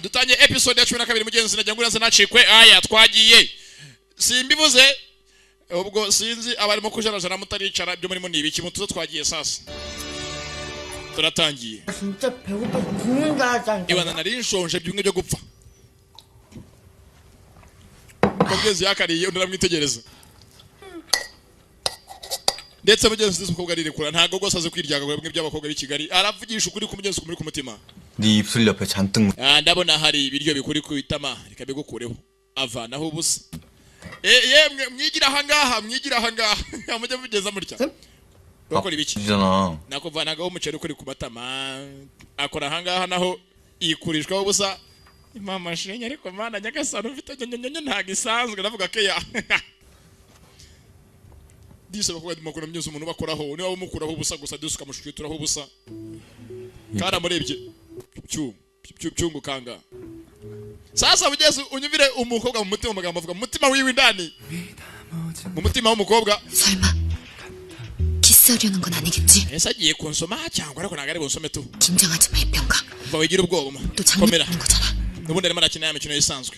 dutanye episode ya 12 mugenzi najya nguraza nacikwe aya twagiye simbivuze ubwo sinzi abarimo kujarajara mutaricara byo muri ni ibiki mutuzo twagiye sasa turatangiye 진짜 배고파 죽는다 하잖아. ibana nari nshonje byumwe byo gupfa mugezi yakariye unaramwitegereza ndetse mugenzi z'umukobwa arirekura ntago gose aze kwiryaga bimwe by'abakobwa b'i Kigali aravugisha ukuri ku mugenzi muri ku mutima 네 입술 옆에 잔뜩 ndabona hari ibiryo bikuri ku itama rikabigukureho avanaho ubusa yemwe mwigira ahangaha amujye mugeza murya bakora ibiki 잖아. nakuvanagaho umuceri ukuri ku matama akora ahangaha naho ikurishwaho ubusa mama shenye ariko mana nyagasano ufite nyonyonyo ntagisanzwe navuga ke ya dise bakubwa dimakuru myuzo umuntu bakoraho ni waba umukuraho ubusa gusa dusuka mushukituraho ubusa kara murebye cyungu kanga sasa bugeze unyumvire umukobwa mu mutima amagambo avuga mu mutima wiwe indani mu mutima w'umukobwa 설마 키스하려는 건 아니겠지? ese agiye konsoma cyangwa ariko nagare bonsome tu 긴장하지 마 이병가. bawigira ubwoba 또 komera 장난하는 거잖아. nubundi arimo arakina ya mikino isanzwe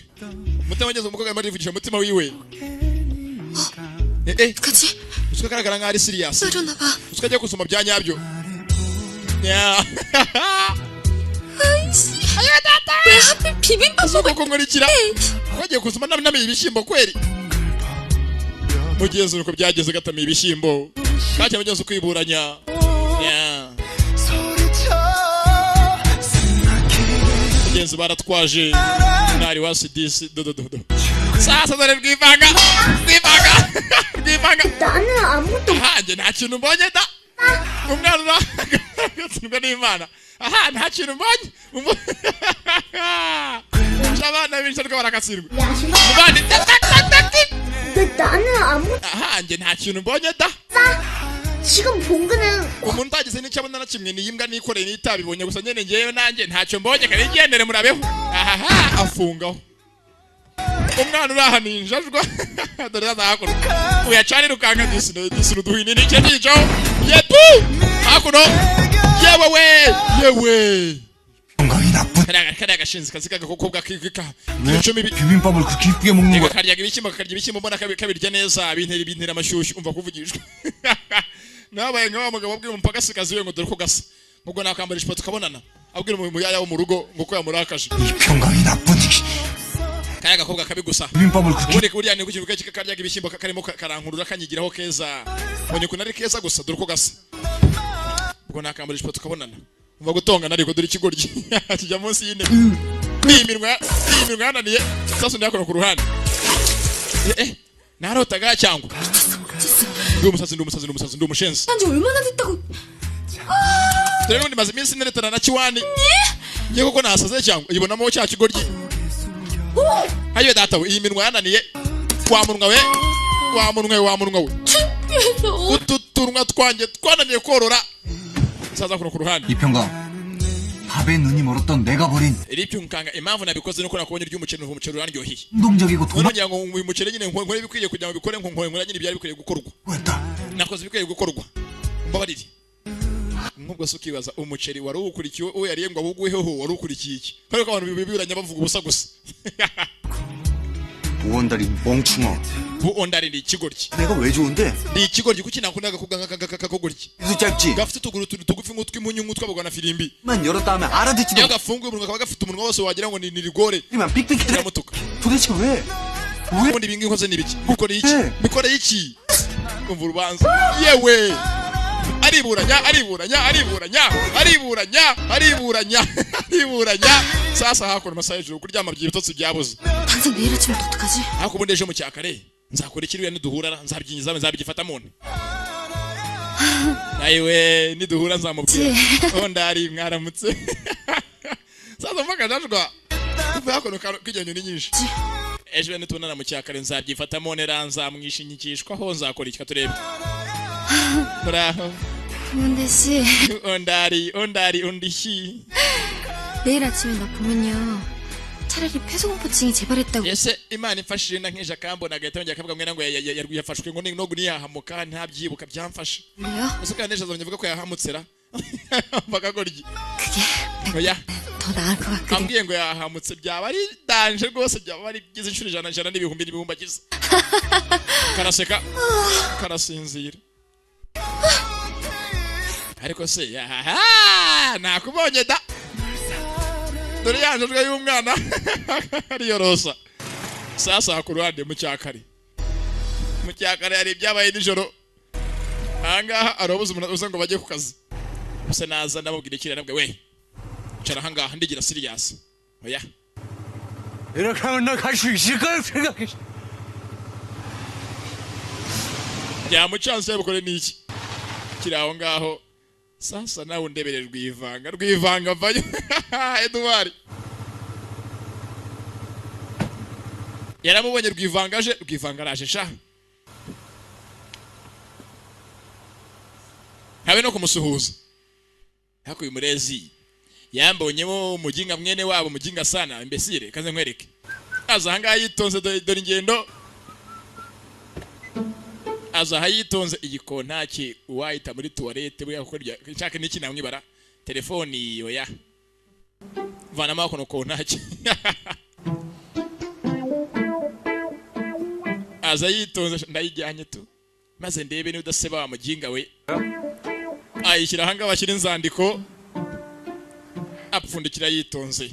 umutima wageze umukobwa arimo arivugisha umutima wiwe 어떡하지? usukagaragara nka ari serious 썰어나 봐. usukajya kusoma bya nyabyo ya 아이씨. 왜 하필 비빔밥 먹을 uko nkurikira wagiye kusoma namiye ibishyimbo kweri mugenzi uko byageze gatamiye ibishyimbo kacye mugenzi kwiburanya ya mugenzi baratwaje nari wasi disi dodododo sasa dore bwivanga 나는 아무것도 hanjye nta kintu mbonye da umwana gatsindwa n'Imana aha nta kintu mbonye abana benshi ariko barakatsirwa mubandi 근데 나는 아무것도 hanjye nta kintu mbonye da 지금 본 거는 umuntu utagize n'icyabona na kimwe ni imbwa nikoreye n'itabibonye gusa nyene ngewe nanjye ntacyo mbonye kare igendere murabeho aha afungaho umwana uraha ninjajwa dore azakora uyacanira ukanga disino duhini n'icyo cyico yepu hakuno yewe 건강이 나쁜. kariya gashinzi kazi kagakokobwa kika 비빔밥을 그렇게 이쁘게 먹는 거야. karya ibishyimbo mbona kabirya neza bintera amashyushyu umva kuvugishwa nabaye nka wa mugabo abwira umupaka sikazi we ngo dore ko gasa ubwo nakambara ijipo tukabonana abwira umuyaya wo mu rugo ngo ko yamurakaje 이 건강이 나쁜. kaya gakobwa kabi gusa 비빔밥을 그렇게 ubundi kuriya ni kukivuga karya ibishyimbo karimo karankurura kanyigiraho keza mbonye ko nari keza gusa dore ko gasa ubwo nakambara ijipo tukabonana umva gutongana ariko dore ikigoryi kijya munsi y'intebe n'iminwa yananiye sasa ndakora ku ruhande narotaga cyangwa ndi umushenzi 한지 얼마나 됐다고. dore ngo ndimaze iminsi neretana na Kiwani ngiye kuko nasaze cyangwa ibonamo cya kigoryi hayo data we iyi minwa yananiye wa munwa we ututurwa twanjye twananiye korora saza kuno ku ruhande 이평강 밥에 눈이 멀었던 내가 버린 iri byunkanga impamvu nabikoze nuko nakubonye ry'umuceri umuceri urandyohiye 운동적이고 도마 ngira ngo uyu muceri nyine nkore bikwiye kugira ngo bikore nkora nyine byari bikwiye gukorwa 했다. nakoze bikwiye gukorwa mbabarire nkubwo se ukibaza umuceri wari ukurikiye uwo yariye ngo awugweho wari ukurikiye iki kandi ko abantu bibiranya bavuga ubusa gusa 보원다리 멍충아. buondari ni ikigoryi 내가 왜 좋은데? ni ikigoryi kuki nakundaga kugoryi 이수 짧지? gafite utuguru tugufi nk'utw'impunyu tw'abagana firimbi 만 열었다 하면 알아듣지도 iyo gafunguye umunwa kaba gafite umunwa wose wagira ngo ni rigore 못하지만 삑삑해. kiramutuka 도대체 왜? ubundi ibingi nkoze ni biki bikoreye iki umva urubanza yewe ariburanya sasa hakora amasaha hejuru kuryama by'ibitotsi byabuze 당장 내일 아침에 어떡하지? ariko ubundi ejo mu cyakare nzakora ikiriwe niduhura nzabyinjiza nzabigifata mune nayiwe niduhura nzamubwira ndari mwaramutse sasa mvuga najwa kuva hakono k'igenyo ni nyinshi ejo nitubonana mu cyakare nzabyifata mune nzamwishinyikishwaho nzakora iki katurebe bravo 근데 씨 온다리 온디시 내일 아침에 나 보면요 차라리 폐소공포증이 재발했다고. ese imana imfashije na nk'ejo akambona agahita yongera akavuga mwe ngo yafashwe ngo no niyahamuka ntabyibuka byamfashe 그래요? ese kandi neza avuga ko yahamutsera bakagoryi 그게 oya 더 나을 것 같거든. ambwiye ngo yahamutse byaba ari danje rwose, byaba ari byiza inshuro ijana n'ibihumbi n'ibihumbi agize. Karaseka karasinzira. Ariko se nakubonye da, dore yanjajwe y'umwana ariyorosa. Sasa ku ruhande mu cyakare hari ibyabaye nijoro. Ahangaha arobuze umuntu uza ngo bajye ku kazi. Gusa naza ndamubwira ikira nabwe, we cara ahangaha ndigira serious. Oya 이렇게 하면 너 갈 수 있을 걸 생각해. byamucanse bukore niki kiri aho ngaho. Sasa nawe undebere rwivanga vayo. Edouard yaramubonye rwivanga araje sha, habe no kumusuhuza. Hako uyu murezi yambonyemo umuginga mwene wabo, umuginga sana imbesire, kaze nkwereke. Aza ahangaha yitonze, dore ingendo aza hayitonze. Igikontaki uwahita muri tuwarete bwa gukora nshaka n'iki namwibara telefoni. Oya vana mako no kontaki. Aza yitonze, ndayijyanye tu maze ndebe ni udaseba wa muginga we. Ayishyira hanga bashyira inzandiko, apfundikira yitonze.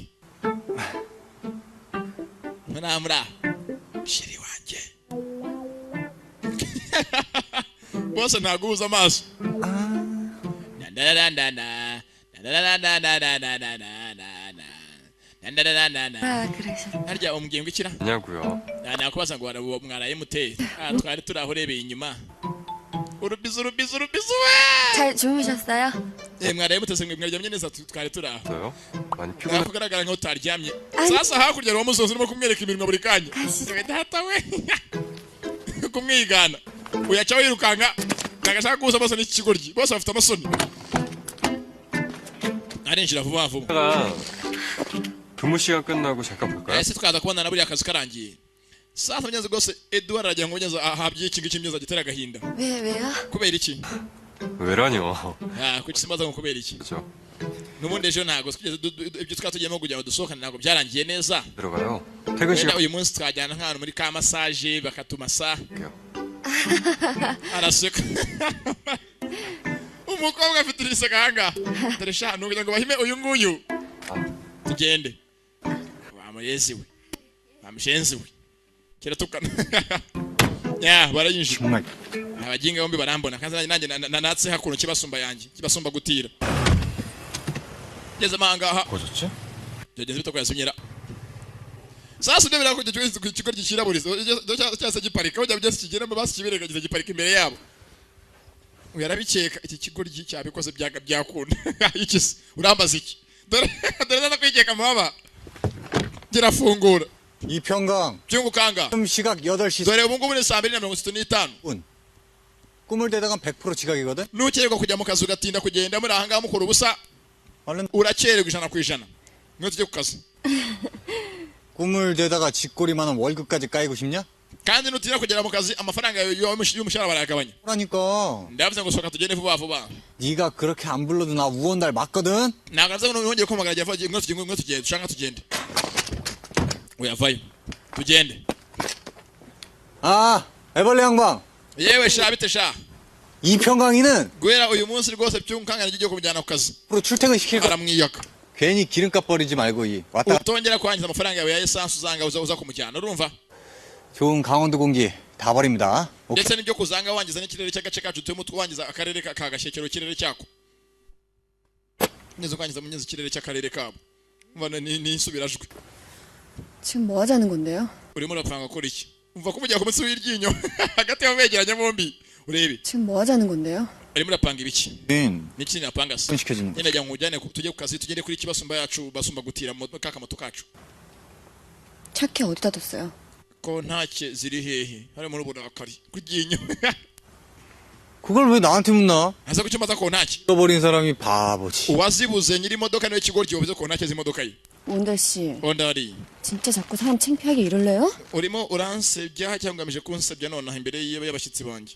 Mwanamura shiri wanje bose ntaguza amaso. harya umubwiye ngo ikira 아냐고요. nakubaza ngo mwaraye muteye. Twari turaho urebeye inyuma. urubizu we 잘 주무셨어요? mwaraye mutese mwe mwaryamye neza. Twari turaho 저요? 많이 피곤해. kugaragara nkaho utaryamye. Ay. Sasa hakurya uwo musozi urimo kumwereka iminwa buri kanya. Data we kumwigana uyaca wirukanka nagashaka guhuza amaso n'ikigoryi. Bose bafite amasoni. arinjira vuba vuba. 제가 근무 시간 끝나고 잠깐 볼까요? ese twaza kubonana buriya akazi karangiye. Sasa mugeze rwose Edouard aragira ngo ngeze ahabye iki ngiki imyuza gitera agahinda. 왜요? Kubera iki? 왜라뇨? kuki simbaza ngo kubera iki? 그죠? Nubundi ejo ntago ibyo twatugiyemo kugira ngo dusohokane ntago byarangiye neza. 들어가요. 퇴근 Wenda 시간 uyu munsi twajyana nk'ahantu muri ka massage bakatumasa. 볼게요. Araseka. Umukobwa afite iriseka ahangaha. Dore sha nugira ngo bahime uyu nguyu. Tugende. Wamurezi we. Wamushenzi we. Kera tukana. barayinjira. 정말 Abaginga bombi barambona. Kanza nanjye natse hakuno kibasumba yanjye. Kibasumba gutira. Ngeze ahangaha. 보셨지? Byageze bito kwasumyera. Sasa ndebera ko cyo kigo gikiraburizo. Cyase giparika ujya byose kigera mu basi kibereka giparika imbere yabo. Uyarabikeka iki kigo cyabikoze byakunda. Ikisi urambaza iki? Dore kwikeka mama. Girafungura. 이평강 byungukanga. 지금 시각 8시 Dore ubu ngubu ni 2:35. 분. 꿈을 대다간 100% 지각이거든? Nukererwa kujya mu kazi ugatinda kugenda muri ahangaha mukora ubusa. 얼른 urakererwa 100%. Ngo tujye ku kazi. 꿈을 대다가 쥐꼬리만한 월급까지 까이고 싶냐? Kandi nutira kugera mu kazi amafaranga y'umushahara baragabanya. 그러니까 Ndavuze ngo soka tugende vuba vuba. 네가 그렇게 안 불러도 나 우원달 맞거든? Nagaze ngo nongeye kumagara jya vaje ngo tugende dushaka tugende. Oya vayo. Tugende. 아, 애벌레 양방. Yewe sha bite sha. 이평강이는 Guhera uyu munsi rwose byungukanga ngiye kumujyana ku kazi. 앞으로 출퇴근시킬 거 Aramwiyaka. 괜히 기름값 버리지 말고 왔다 Utongera kwangiza amafaranga yawe ya essence uzanga uza kumujyana urumva? 좋은 강원도 공기 다 버립니다. 오케이. Ndetse n'ibyo kuzanga wangiza n'ikirere cy'agace kacu tuyemo twangiza akarere ka gashyekero ikirere cyako. Nyezo kwangiza munyeze ikirere cy'akarere kabo. Umva ni isubirajwe. 지금 뭐 하자는 건데요? Urimo urapanga gukora iki? Umva ko mujya ku munsi w'iryinyo hagati y'abegeranya bombi. Urebe. 지금 뭐 하자는 건데요? Urimo urapanga ibiki? 는 Niki napanga se? 시켜주는 거. Nyine jya ngujyane tujye ku kazi tugende kuri kibasumba yacu basumba gutira mu kakamoto kacu. 차키 어디다 뒀어요? Ko ntacye ziri hehe? Hari muri burakari kuryinyo. 그걸 왜 나한테 묻나? Aza kucyumaza ko ntacye. 잃어버린 사람이 바보지. Uwazibuze nyiri imodoka niwe kigoryi uvuze ko ntacye zimodoka ye. 원달 씨, Ondari. 진짜 자꾸 사람 창피하게 이럴래요? Urimo uransebya cyangwa ngamije kunsebya nonaha imbere y'abashyitsi banjye.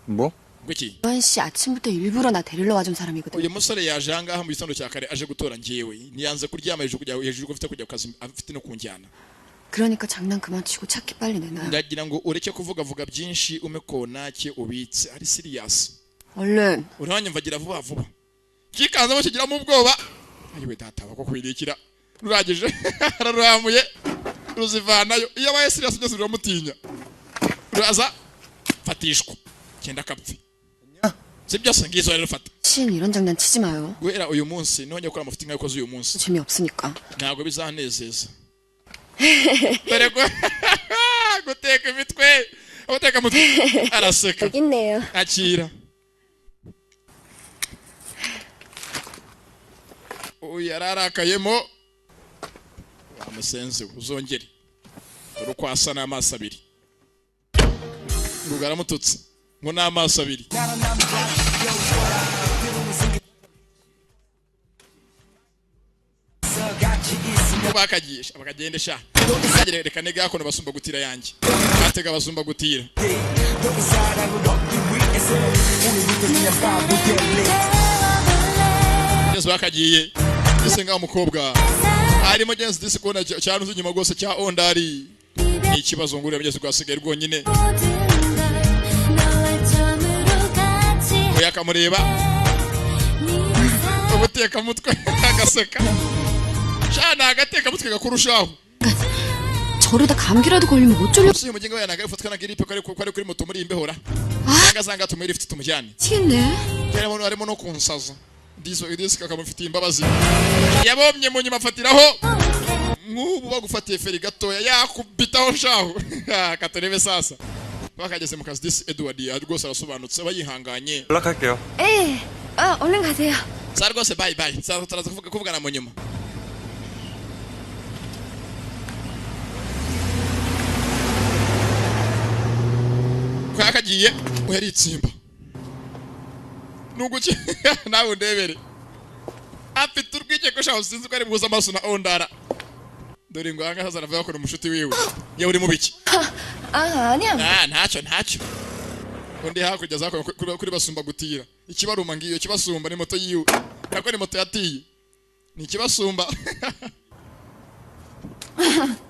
뭐? Kuki? 유한 씨 아침부터 일부러 나 데리러 와준 사람이거든. Uyu musore yaje ahangaha mu gitondo cya kare aje gutora njyewe. Niyanze kuryama hejuru ko afite kujya ku kazi afite no kunjyana. 그러니까 장난 그만 치고 차키 빨리 내놔요. Ndagira ngo ureke kuvuga byinshi umekona ubitse ari serious. 얼른. Uranyumvagira vuba vuba. Kikanza bakigira mu bwoba. Ayiwe data bako kwirikira. Ruragije araramuye ruzivanayo. Iyo abaye serious byose biramutinya. Uraza fatishwa. Kenda kapfi. Sibyo sangizo rero fata. 신 이런 장난 치지 마요. Guhera uyu munsi nonye gukora amafuti nkayo koze uyu munsi. 재미없으니까. Ntabwo bizanezeza. Dore ko guteka imitwe. Guteka mutwe. Araseka. 여기 있네요. Akira. Yararakaye,mo amusenze uzongere urukwasa n'amaso abiri ngugara mututse ngo n'amaso abiri bakagisha bakagendesha reka nega yakono basumba gutira yanjye batega basumba gutira Yesu bakagiye isenga umukobwa arimo genzi disikona cyane uzunyuma gose cya ondari ikibazo ngure abageze kwasigaye rwonyine yakamureba ubuteka mutwe agaseka cyane agateka mutwe gakurushaho 저러다 감기라도 걸리면 어쩌려고. uyu mugingo yanaga ifatwa na gripe ko ari kuri moto muri imbehora ngasanga tumuri ifite tumujyane 미치겠네. yari muntu arimo no kunsaza Disi kakamufitiye imbabazi yabomye mu nyuma afatiraho nk'ubu bagufatiye feri gatoya yakubitaho shaho katurebe sasa bakageze mu kazi Disi Edward rwose arasobanutse bayihanganye 연락할게요. 에, 얼른 가세요. sa rwose bye bye turaza kuvugana mu nyuma kwakagiye uheri itsimba nuguki nawe undebere afite urwikeko shaho sinzi ko ari buza amaso na ondara dore ngo anga hazara vuga ko umushuti wiwe yewe uri mubiki 아니야. ntacyo undi hakurya zako kuri basumba gutira ikibaruma ngiyo kibasumba ni moto yiwe nako ni moto yatiye ni kibasumba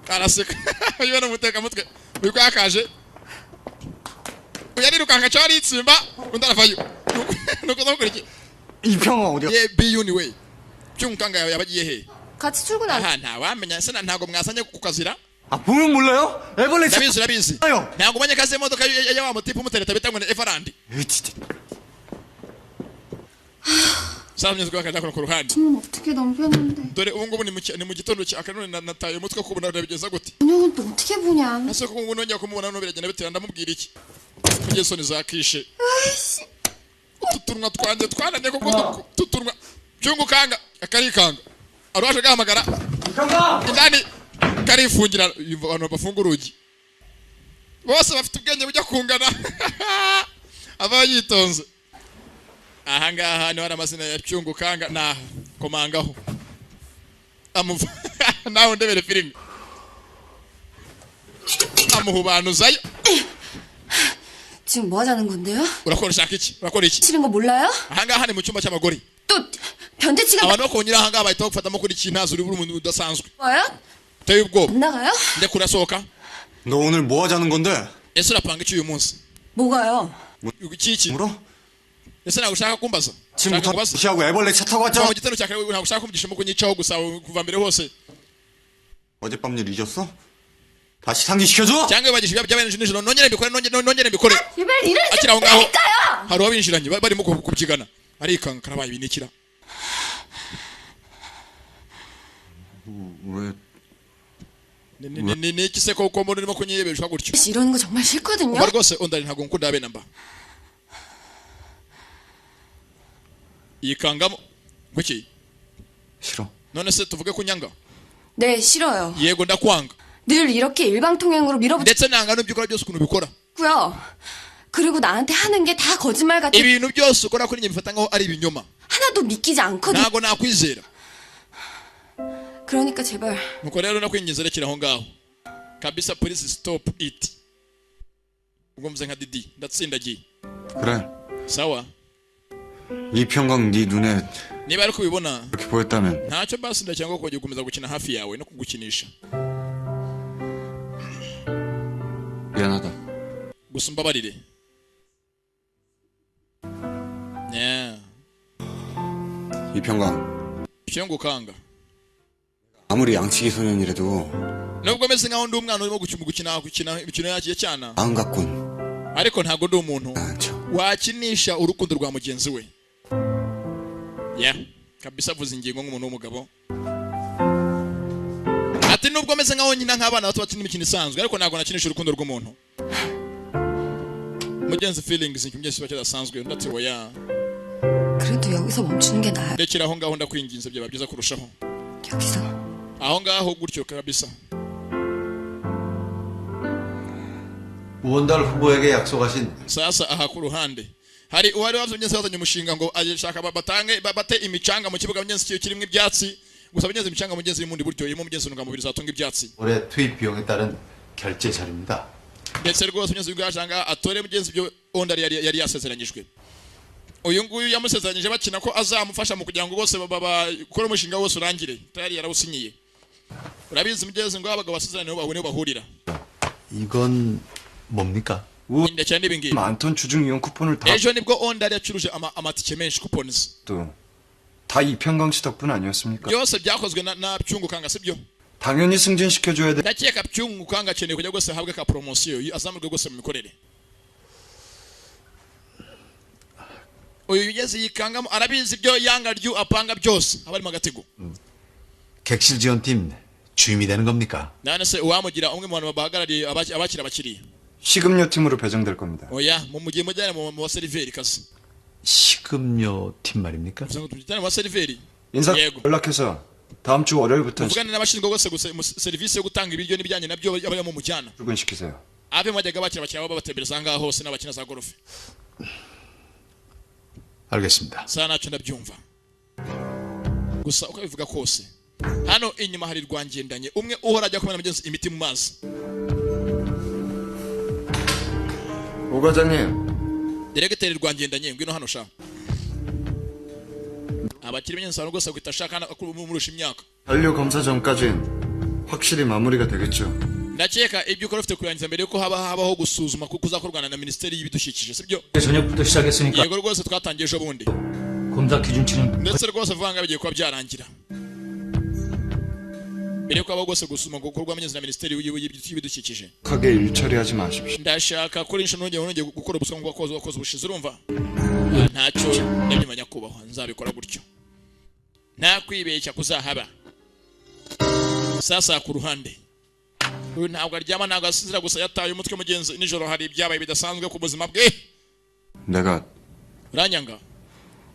karaseka yiwe no muteka mutwe uko yakaje uyarirukanka cyari itsimba undi aravayo nuko nokuri 이평아 어디야? ye biyuni we cyumukanga yabagiye he 같이 출근하자. aha ntawamenya se ntago mwasanye kukazira 아 보면 몰라요? 에벌레 ndabizi 아요. ntago umanye kaze imodoka ya wa mutipe umutereta bitangwa na Everandi 에이 진짜. samye zwa kaje ku ruhande 지금 어떻게 넘겼는데. dore ubu ngubu ni mu gitondo cya kanone nataye umutwe ko ubona bigeza gute 운영은 또 어떻게 보냐. ese ko ubu nongeye kumubona no biragenda bitera ndamubwira iki kugeza soni zakishe tuturwa twanje twananye ko tuturwa byungukanga akarikanga arwaje gahamagara 이평아. indani karifungira abantu bafungura urugi bose bafite ubwenge bujya kungana aba yitonze aha ngaha ni wari amazina ya cyungukanga na komangaho amuva naho ndebere filime amuhubanuzayo 지금 뭐 하자는 건데요? urakora ushaka iki urakora iki 싫은 거 몰라요? aha ngaha ni mu cyumba cy'abagore 또 변태치가 abantu bakongera aha ngaha bahita bafatamo kuri kintazi uri umuntu udasanzwe 뭐야? uteye ubwoba 안 나가요? ndeka urasohoka 너 오늘 뭐 하자는 건데? ese urapanga iki uyu munsi 뭐가요? iki 물어? ese ntabwo ushaka kumbaza ushaka 지금부터 kubaza 무시하고 애벌레 차 타고 kuva 왔잖아. mu gitondo cya kare ntabwo ushaka kumvishamo ko nyicaho gusa kuva mbere hose 어젯밤 일 잊었어? 다시 상기시켜줘? cyangwa wibagije ibyabaye nijoro nongere mbikore 제발 일을 akiri aho ngaho hari uwabinjiranye barimo kubyigana arikanga karabaye ibinikira 왜? ni iki se ko mbona urimo kunyiyebesha gutyo 씨, 이러는 거 정말 싫거든요. umva rwose ondari ntabwo nkunda habe namba yikangamo kuki 싫어. none se tuvuge kunyanga 네, 싫어요. yego ndakwanga 늘 이렇게 일방통행으로 밀어붙고요. ndetse nanga n'ibyo ukora byose ukuntu bikora 그리고 나한테 하는 게 다 거짓말 같아. ibintu byose ukora kuri njye bifata nkaho ari ibinyoma 하나도 믿기지 않거든. ntabwo nakwizera 그러니까 제발 nuko rero nakwinginze rekera aho ngaho kabisa please stop it ubwo mvuze nka Didi ndatsindagiye 그래. sawa 이평강 네 눈에 niba ari kubibona 그렇게 보였다면 ntacyo basi ndacyangwa kujya gukomeza gukina hafi yawe no kugukinisha 미안하다. gusa umbabarire yeah. 이평강 icyo ngukanga 아무리 양치기 소년이라도 nubwo meze nkaho ndi umwana urimo gukina imikino yagiye cyana 마음 갖군 ariko ntabwo ndi umuntu 않죠. wakinisha urukundo rwa mugenzi we yeah kabisa avuze ingingo nk'umuntu w'umugabo ati nubwo meze nkaho nyina nk'abana bato bakina imikino isanzwe ariko ntabwo nakinisha urukundo rw'umuntu mugenzi feelings ikintu cyose kidasanzwe undi ati oya 그래도 여기서 멈추는 게 나아. rekera aho ngaho ndakwinginze byaba byiza kurushaho 여기서. aho ngaho gutyo kabisa 우원달 후보에게 약속하신 sasa aha ku ruhande hari uwari wazanye umushinga ngo ashaka bate imicanga mu kibuga mugenzi kirimo ibyatsi gusa mugenzi imicanga mugenzi y'umundi buryo yimo mugenzi ntungamubiri zatunga ibyatsi 올해 투입 비용에 따른 결제 자료입니다. ndetse rwose mugenzi w'igashanga atore mugenzi byo onda yari yasezeranyijwe uyu nguyu yamusezeranyije bakina ko azamufasha mu kugira ngo bose bakore umushinga wose urangire tayari yarawusinyiye urabizi mugenzi ngo abagabo basezeranye niho bahurira 이건 뭡니까? ndetse n'ibingibi 많던 주중 이용 쿠폰을 ejo nibwo onda yacuruje amatike menshi coupons 다 이평강 씨 덕분 아니었습니까? byose byakozwe na byungukanga sibyo 당연히 승진시켜줘야 돼. ndakeka byungukanga akeneye kujya gose ahabwe ka promotion azamurwe gose mu mikorere uyu yigeze yikangamo arabizi ibyo yanga ryu apanga byose abari mu gatego 객실 지원팀 주임이 되는 겁니까? nane se uwamugira umwe mu bantu bahagarariye abakira abakiriya 식음료 팀으로 배정될 겁니다. oya mu mugiye mujyane mu seriveri kasi 식음료 팀 말입니까? 무슨 tujyane mu seriveri 인사 yego 연락해서 다음 주 월요일부터 muvugane n'abashinzwe gose serivisi yo gutanga ibiryo n'ibijyanye nabyo abarimo mujyana 출근시키세요. abe mwajyaga bakira baba batembereza ngaho hose n'abakina za golf 알겠습니다. saa ntacyo ndabyumva gusa uko bivuga kose hano inyuma hari rwangendanye umwe uhora ajya kumena mugenzi imiti mu mazi 오 과장님, diregiteri rwangendanye ngwino hano sha abakiri mugenzi wawe rwose guhita ashaka murusha imyaka 반려 검사 전까진 확실히 마무리가 되겠죠. ndakeka ibyo ukora ufite kurangiza mbere yuko habaho gusuzuma kuko uzakorwana na minisiteri y'ibidukikije sibyo 저녁부터 시작했으니까 yego rwose twatangiye ejo bundi 검사 기준치는 ndetse rwose vuga ngo bigiye kuba byarangira mbere yuko habaho rwose gusuzuma gukorwa mugenzi na minisiteri y'ibidukikije 하게 일 처리하지 마십시오. ndashaka kuri inshuro nongeye gukora ubuswa ngo wakoze ubushize urumva ntacyo ndabyima nyakubahwa nzabikora gutyo nta kwibeshya kuzahaba sasa ku ruhande uyu ntabwo aryama ntabwo asinzira gusa yataye umutwe mugenzi nijoro hari ibyabaye bidasanzwe ku buzima bwe 내가 uranyanga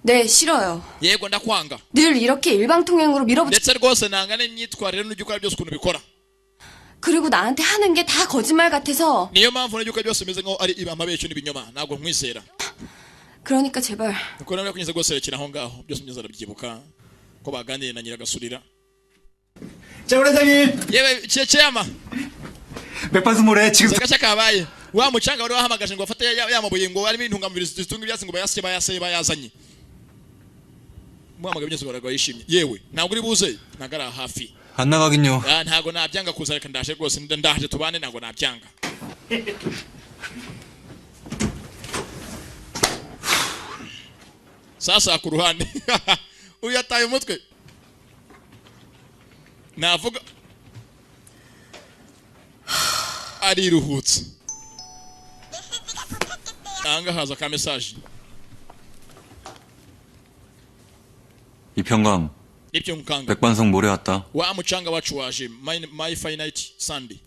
네, 싫어요. yego ndakwanga 늘 이렇게 일방통행으로 밀어붙이. ndetse rwose nanga n'imyitwarire n'ibyo ukora byose ukuntu bikora 그리고 나한테 하는 게 다 거짓말 같아서. niyo mpamvu n'ibyo ukora byose bimeze nk'aho ari amabeshyo n'ibinyoma ntabwo nkwizera 그러니까 제발. nuko rero kunyuze rwose rekera aho ngaho byose mugenzi arabyibuka ko baganiriye na nyiragasurira 자, 회장님 yewe cyama 맥반수모래 지금 zagashya kabaye wa mucanga wari wahamagaje ngo afate yamabuye ngo harimo intungamubiri zitunga ibyatsi ngo bayazanye muhamagaye byose baraga yishimye yewe ntabwo uri buze ntabwo ari hafi 안 나가긴요. ntabwo nabyanga kuza reka ndaje rwose ndaje tubane ntabwo nabyanga sasa ku ruhande uyu yataye umutwe navuga ariruhutse anga haza ka message 이평강 nibyo mukanga 백반성 모레 왔다. wa mucanga wacu waje my finite sunday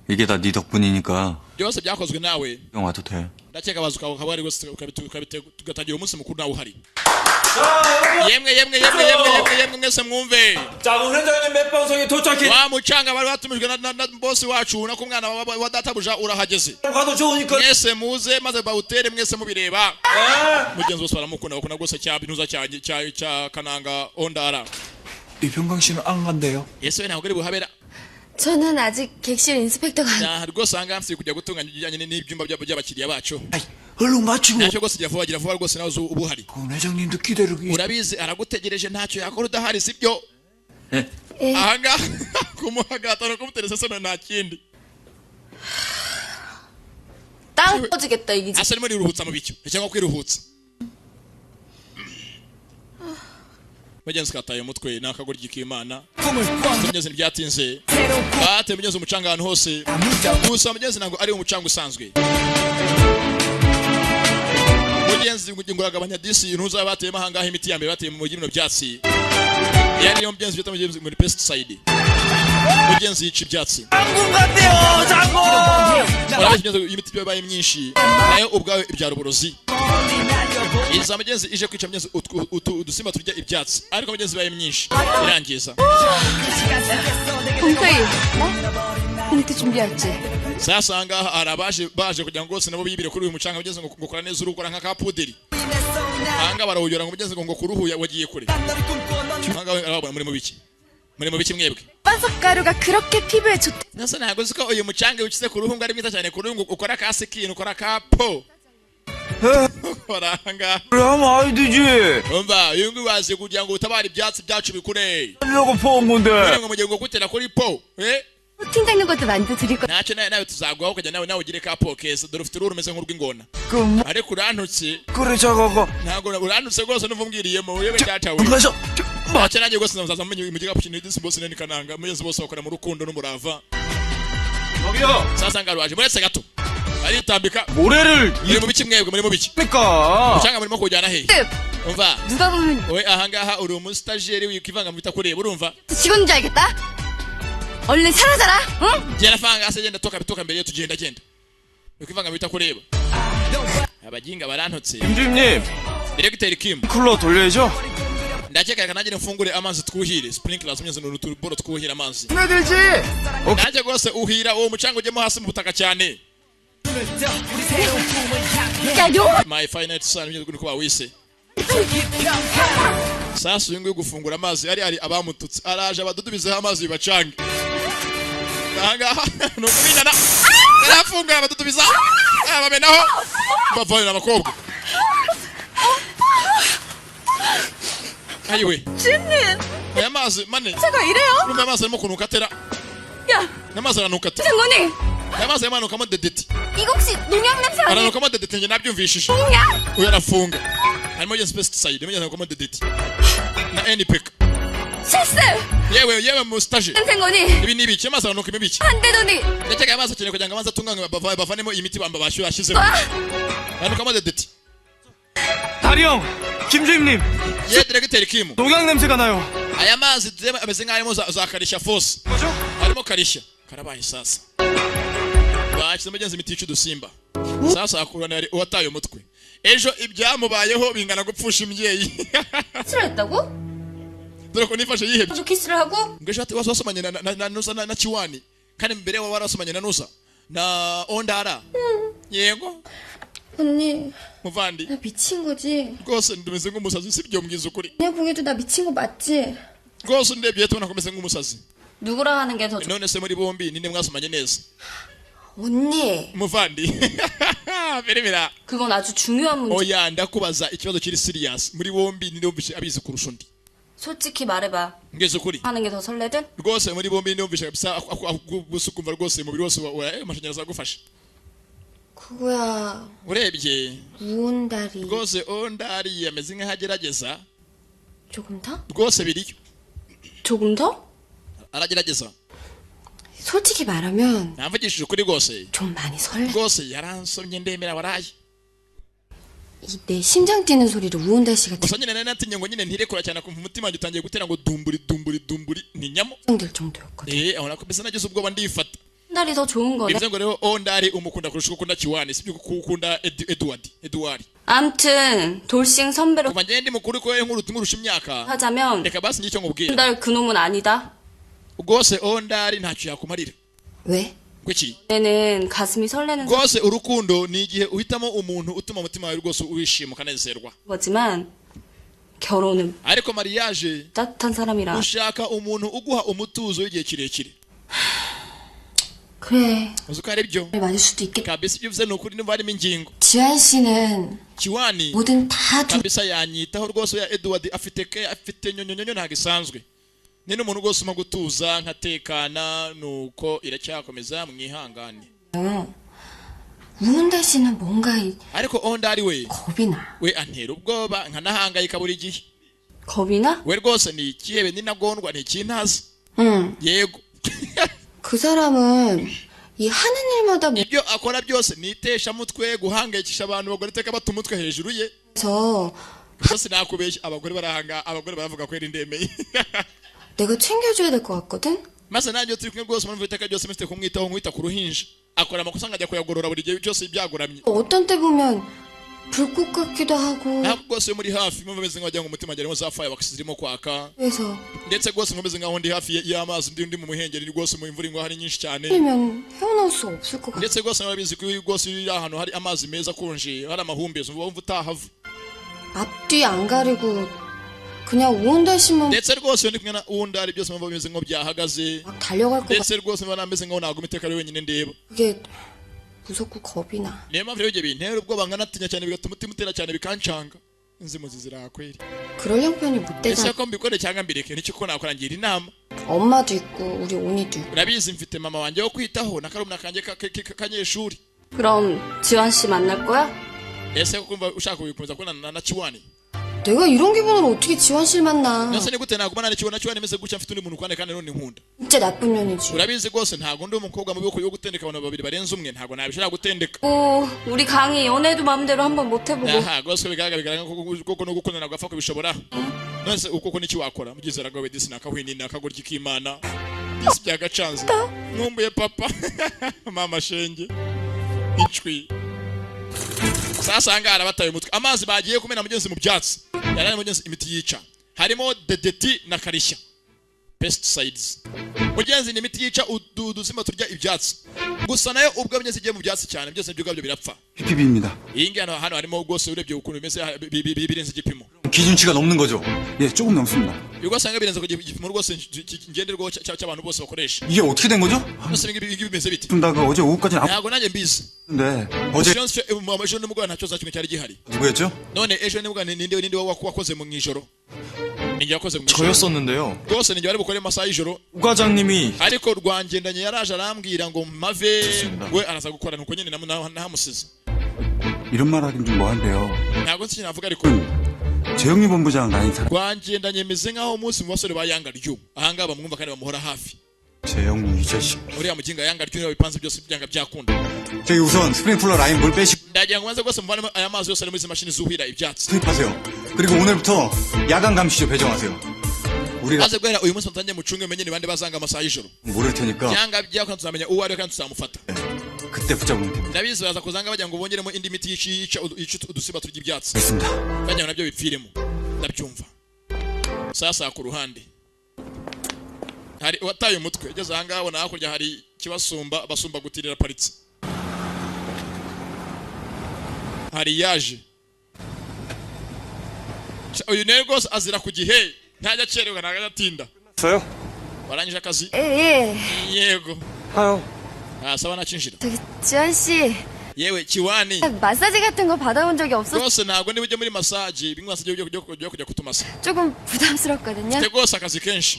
이게 다 네 덕분이니까 byose byakozwe nawe 형 와도 돼. ndakeka bazi ukaba ari rwose tugatangira umunsi mukuru nawe uhari yemwe mwese mwumve 자, 우 회장님 맥방송이 도착해. wa mucanga bari batumijwe na bosi wacu nako umwana wa databuja urahageze 가도 좋으니까. mwese muze maze bawutere mwese mubireba mugenzi wose baramukunda bakunda rwose cya binuza cya kananga ondara 이평강 씨는 안 간대요. ese we ntabwo ari buhabera 저는 아직 객실 인스펙터가 rwose ahangaha mfite kujya gutunganya ibijyanye n'ibyumba by'abakiriya bacu 얼른 마치고. ntacyo rwose gira vuba rwose nawe uba uhari. 회장님도 기다리고 있. urabizi aragutegereje ntacyo yakora udahari sibyo? 예. ahanga kumuhagata no kumuteresa sano nta kindi. 땅 터지겠다 이기지. asa arimo riruhutsa mu bicyo cyangwa kwiruhutsa. Bagenzi kataye umutwe nakagoryi k'Imana. Mugezi ntibyatinze. Bate mugezi umucanga ahantu hose. Gusa mugezi ntabwo ari umucanga usanzwe. Mugenzi nguraga abanyadisi ntuza bateye mahangaho imiti ya mbere bateye mu mujyi bino byatsi. Yani yo mugenzi bita mugenzi muri pesticide. Mugenzi yica ibyatsi. Urabizi imiti yabaye myinshi. Nayo ubwawe ibyara uburozi. Iza mugenzi ije kwica mugenzi udusimba turya ibyatsi. Ariko mugenzi baye myinshi. Irangiza. 동서이, 콘트 준비할지. Sasa ngaha arabaje kugira ngo bose nabo bibire kuri uyu mucanga mugenzi ngo gukora neza urukora nka kapuderi. Anga barawuyora ngo mugenzi ngo kuruhuya wagiye kure. Anga arabona muri mu biki mwebwe. 반석가루가 그렇게 피부에 좋다. Nasa ntago ziko uyu mucanga ukize ku ruhu ngo ari mwiza cyane ku ruhu ngo ukora ka skin ukora ka po. Oranga. 그럼 아이디지. Umva yungu bazi kugira ngo utabara ibyatsi byacu bikure. 하려고 포온 건데. Ngo mugiye ngo gutera kuri po. 코팅 닦는 것도 만들어드릴 거. Ntacyo nawe tuzaguha ukajya nawe ugire ka po keza dore ufite uruhu rumeze nk'urw'ingona. 그럼 Ariko urantutse 그래 자가가. ntago urantutse rwose numvumwiriyemo yewe datawe. 가서. Ntacyo nanjye rwose nazaza mumenye mu gigapu kintu disi bose nani kananga muyezi bose bakora mu rukundo n'umurava. 저기요. Sasa ngaruwaje muretse gato. Aritambika. 모래를 Muri mu biki mwebwe muri mu biki. 입니까? Mucanga murimo kujyana he? Umva. 누가 보면 We ahangaha uri umustajeri wikivanga mu bitakureba urumva? 직원인 줄 알겠다. 얼른 사라져라. 응? Genda fanga ase genda toka mbere tugenda genda. Wikivanga mu bitakureba. Abajinga barantotse. 김주임님 Director Kim. 쿨러 돌려야죠. Ndakeka kanagire mfungure amazi twuhire sprinklers mwenze n'utuboro twuhira amazi. 내들지. Nanjye rwose uhira uwo mucanga ujyemo hasi mu butaka cyane. 야, 요. My finite son mwenye kuba wise. Sasa uyu nguyu gufungura amazi ari abamututse araje abadudubizeho amazi bibacanga. Ahangaha ni ukubinyana. Arafunga abadudubiza. Bamenaho. Bavana abakobwa. ayiwe 주님, aya mazi mane 제가 이래요? urumva amazi arimo kunuka atera 야, amazi aranuka ate 장모님, aya mazi yamanukamo dedeti 이거 혹시 농약 냄새 아니에요? aranukamo dedeti njye nabyumvishije 농약? uyu arafunga harimo yes pesticide mujye anukamo dedeti na NPK 실수! yewe mu stage 냄새거니 ibi ni biki amazi aranuka ibiki 안 되더니 ndakeka aya mazi akeneye kugira ngo amazi atunganywe bavanemo imiti bashyizemo aranukamo dedeti 다리 형, 김주임님, ye directeur Kim 농약 냄새가 나요. aya mazi ameze nk'aho arimo za karisha force 뭐죠? arimo karisha karabaye sasa bakize mugenzi imiti yica udusimba sasa akurana yari uwataye umutwe ejo ibyamubayeho bingana gupfusha imbyeyi 싫어했다고? dore ko nifashe yihebye 아주 키스를 하고? ngo ejo wasomanye na Nusa na Chiwani kandi mbere wa warasomanye na Nusa na Ondara yego 언니, muvandi 나 미친 거지? rwose ndumeze nk'umusazi sibyo mbwiza ukuri 그냥 보기에도 나 미친 거 맞지? rwose ndebye tubona komeze nk'umusazi 누구랑 하는 게 더 좋... none se muri bombi ninde mwasomanye neza 언니, muvandi birimira 그건 아주 중요한 문제. oya ndakubaza ikibazo kiri serious muri bombi ninde wumvishe abizi kurusha undi 솔직히 말해봐. ngeze ukuri 하는 게 더 설레든? rwose muri bombi ninde wumvishe kabisa gusa ukumva rwose umubiri wose amashanyarazi agufasha 그거야, urebye 무온다리. rwose Ondari yameze nk'aho agerageza 조금 더? rwose biriyo 조금 더? aragerageza 솔직히 말하면 namvugishije ukuri rwose 좀 많이 설레. rwose yaransomye ndemera waraye 이 내 심장 뛰는 소리를 우온달 씨가 gusa nyine nari natinye ngo nyine ntirekura cyane kumva umutima wanjye utangiye gutera ngo dumburi ni nyamo 걱정될 정도였거든. abona ko mbese nagize ubwoba ndifata 날이 더 좋은 거네. bivuze ngo rero Ondari umukunda kurusha uko ukunda Chiwani sibyo kuko ukunda Edward 암튼 돌싱 선배로 kuva ngende mukuru ko nkurusha imyaka 하자면 reka basi ngicyo nkubwira 날 그놈은 아니다. rwose Ondari ntacyo yakumarira 왜? kuki 내는 가슴이 설레는 rwose urukundo ni igihe uhitamo umuntu utuma umutima wawe rwose wishima ukanezerwa 거지만 결혼은 ariko mariage 따뜻한 사람이랑 ushaka umuntu uguha umutuzo w'igihe kirekire 그래. uzi ko ari byo 맞을 수도 있겠다. kabisa ibyo uvuze ni ukuri niba harimo ingingo. 지환 씨는 Kiwani 뭐든 다 kabisa yanyitaho rwose ya Edward afite nyonyonyo ntago isanzwe. Ni n'umuntu rwose uma gutuza nkatekana nuko iracyakomeza mwihangane. 우은달 씨는 뭔가 ariko ondari we 겁이 나. we antera ubwoba nkanahangayika buri gihe. 겁이 나? we rwose ni ikihebe ninagondwa ni ikintazi. yego 그 사람은 이 하는 일마다 ibyo akora byose nitesha mutwe guhangayikisha abantu bagore teka bata umutwe hejuru ye. 저 Bose nakubeshya abagore barahanga abagore baravuga ko ndemeye. 내가 챙겨줘야 될 것 같거든? maze nanjye turi kumwe rwose mpamvu iteka ryose mfite kumwitaho nkwita ku ruhinja akora amakosa nkajya kuyagorora buri gihe byose byagoramye. 어떤 때 보면 불꽃 같기도 하고 ntabwo rwose muri hafi mpamvu ameze nk'aho wagira ngo umutima ageramo za fire bakisirimo kwaka 그래서 ndetse rwose nkomeze nk'aho ndi hafi y'amazi ndi mu muhengeri rwose mu imvura ingwa hari nyinshi cyane 그러면 헤어나올 수 없을 것 같아. ndetse rwose nababizi ko rwose iri ahantu hari amazi meza akonje hari amahumbezi wumva utahava 앞뒤 안 가리고 그냥 우은달 씨만 ndetse rwose ndi kumwe na uwundari byose mpamvu bimeze nk'aho byahagaze 막 달려갈 것 같아. ndetse rwose mba nameze nk'aho naguma iteka ari wenyine ndeba. 그게 무섭고 겁이 나. niyo mpamvu rero ibyo bintera ubwoba nkanatinya cyane bigatuma umutima utera cyane bikancanga. inzimuzi zirakweri 그럴 형편이 못 ese 되잖아. ko mbikore cyangwa mbireke nicyo ko nakora ngira inama. 엄마도 있고 우리 온이도 있고. urabizi mfite mama wanjye wo kwitaho na karumuna kanjye k'akanyeshuri. 그럼 지환 씨 만날 거야? ese ko kumva ushaka gukomeza kubona na Kiwani. 내가 이런 기분으로 어떻게 지환 씨를 만나. nase ni gute naguma na Kiwani imeze gutya mfite undi muntu kandi none nkunda. 진짜 나쁜 년이지. urabizi rwose ntago ndi umukobwa mu byo gutendeka abantu babiri barenze umwe ntago nabishobora gutendeka. 우리 강희 연애도 마음대로 한번 못 해보고. aha rwose bigaragara koko no gukunda ntabwo apfa kubishobora. nose uko niki wakora mugizera gawe disi nakahwini nakagoryi k'Imana disi byagacanze nkumbuye papa mama shenge icwi. sasa ngara bataye umutwe amazi bagiye kumena mugenzi mu byatsi yarane mugenzi imiti yica harimo dedeti na karishya pesticides. mugenzi ni imiti yica uduzima turya ibyatsi gusa nayo ubwo mugenzi igiye mu byatsi cyane byose byo gabyo birapfa. PPB입니다. iyi ngiyi hano harimo rwose urebye ukuntu bimeze birenze igipimo. 기준치가 넘는 거죠? 예, 조금 넘습니다. Yuko sanga birenze ku gipimo rwose ngenderwaho cy'abantu bose bakoresha. 이게 어떻게 된 거죠? Nose ibi bimeze biti. 나 어제 오후까지 ntabwo nanjye mbizi. 아픈데 어제 ejo nimugoroba ntacyo za kimwe cyari gihari. 누구였죠? none ejo nimugoroba ninde wakoze mu ijoro. ninjye wakoze mu ijoro. 저였었는데요. rwose ninjye wari bukore amasaha y'ijoro. 우과장님이 ariko rwangendanye yaraje arambwira ngo mave we araza gukora nuko nyine nahamusize. 이런 말 하긴 좀 뭐한데요. ntabwo nzi navuga ariko 재영리 본부장 아닌 사람. rwangendanye meze nk'aho umunsi mu basore ba yanga ryu ahangaha bamwumva kandi bamuhora hafi. 재영리 이 자식. uriya muginga yanga ryu bipanze byose byanga byakunda. 저기 우선 스프링쿨러 라인 물 빼시고 ndagira ngo manze rwose muvane aya mazi yose ari muri izi mashini zuhira ibyatsi. 투입하세요. 그리고 오늘부터 야간 감시조 배정하세요. 우리가 maze guhera uyu munsi mutangiye mucunge menye ni bande bazanga amasaha y'ijoro. 모를 테니까 byanga byakunda tuzamenya uwo ari we kandi tuzamufata. 그때 붙잡으면 됩니다. ndabizi baza kuzanga bagira ngo bongeremo indi miti yica udusimba turya ibyatsi. 됐습니다. bagira ngo nabyo bipfiremo. ndabyumva. sasa ku ruhande hari wataye umutwe ugeze ahangaha abona hakurya hari kibasumba basumba gutirira paritse. hari yaje uyu ntego rwose azira ku gihe ntajya acererwa ntabwo adatinda. 있어요? warangije akazi. 예. yego 하요. saba nacinjira. 저기 지환 씨 yewe Kiwani 마사지 같은 거 받아본 적이 없어 rwose ntabwo niba ujya muri masaje bimwe masaje byo kujya kutumasa. 조금 부담스럽거든요. mfite rwose akazi kenshi.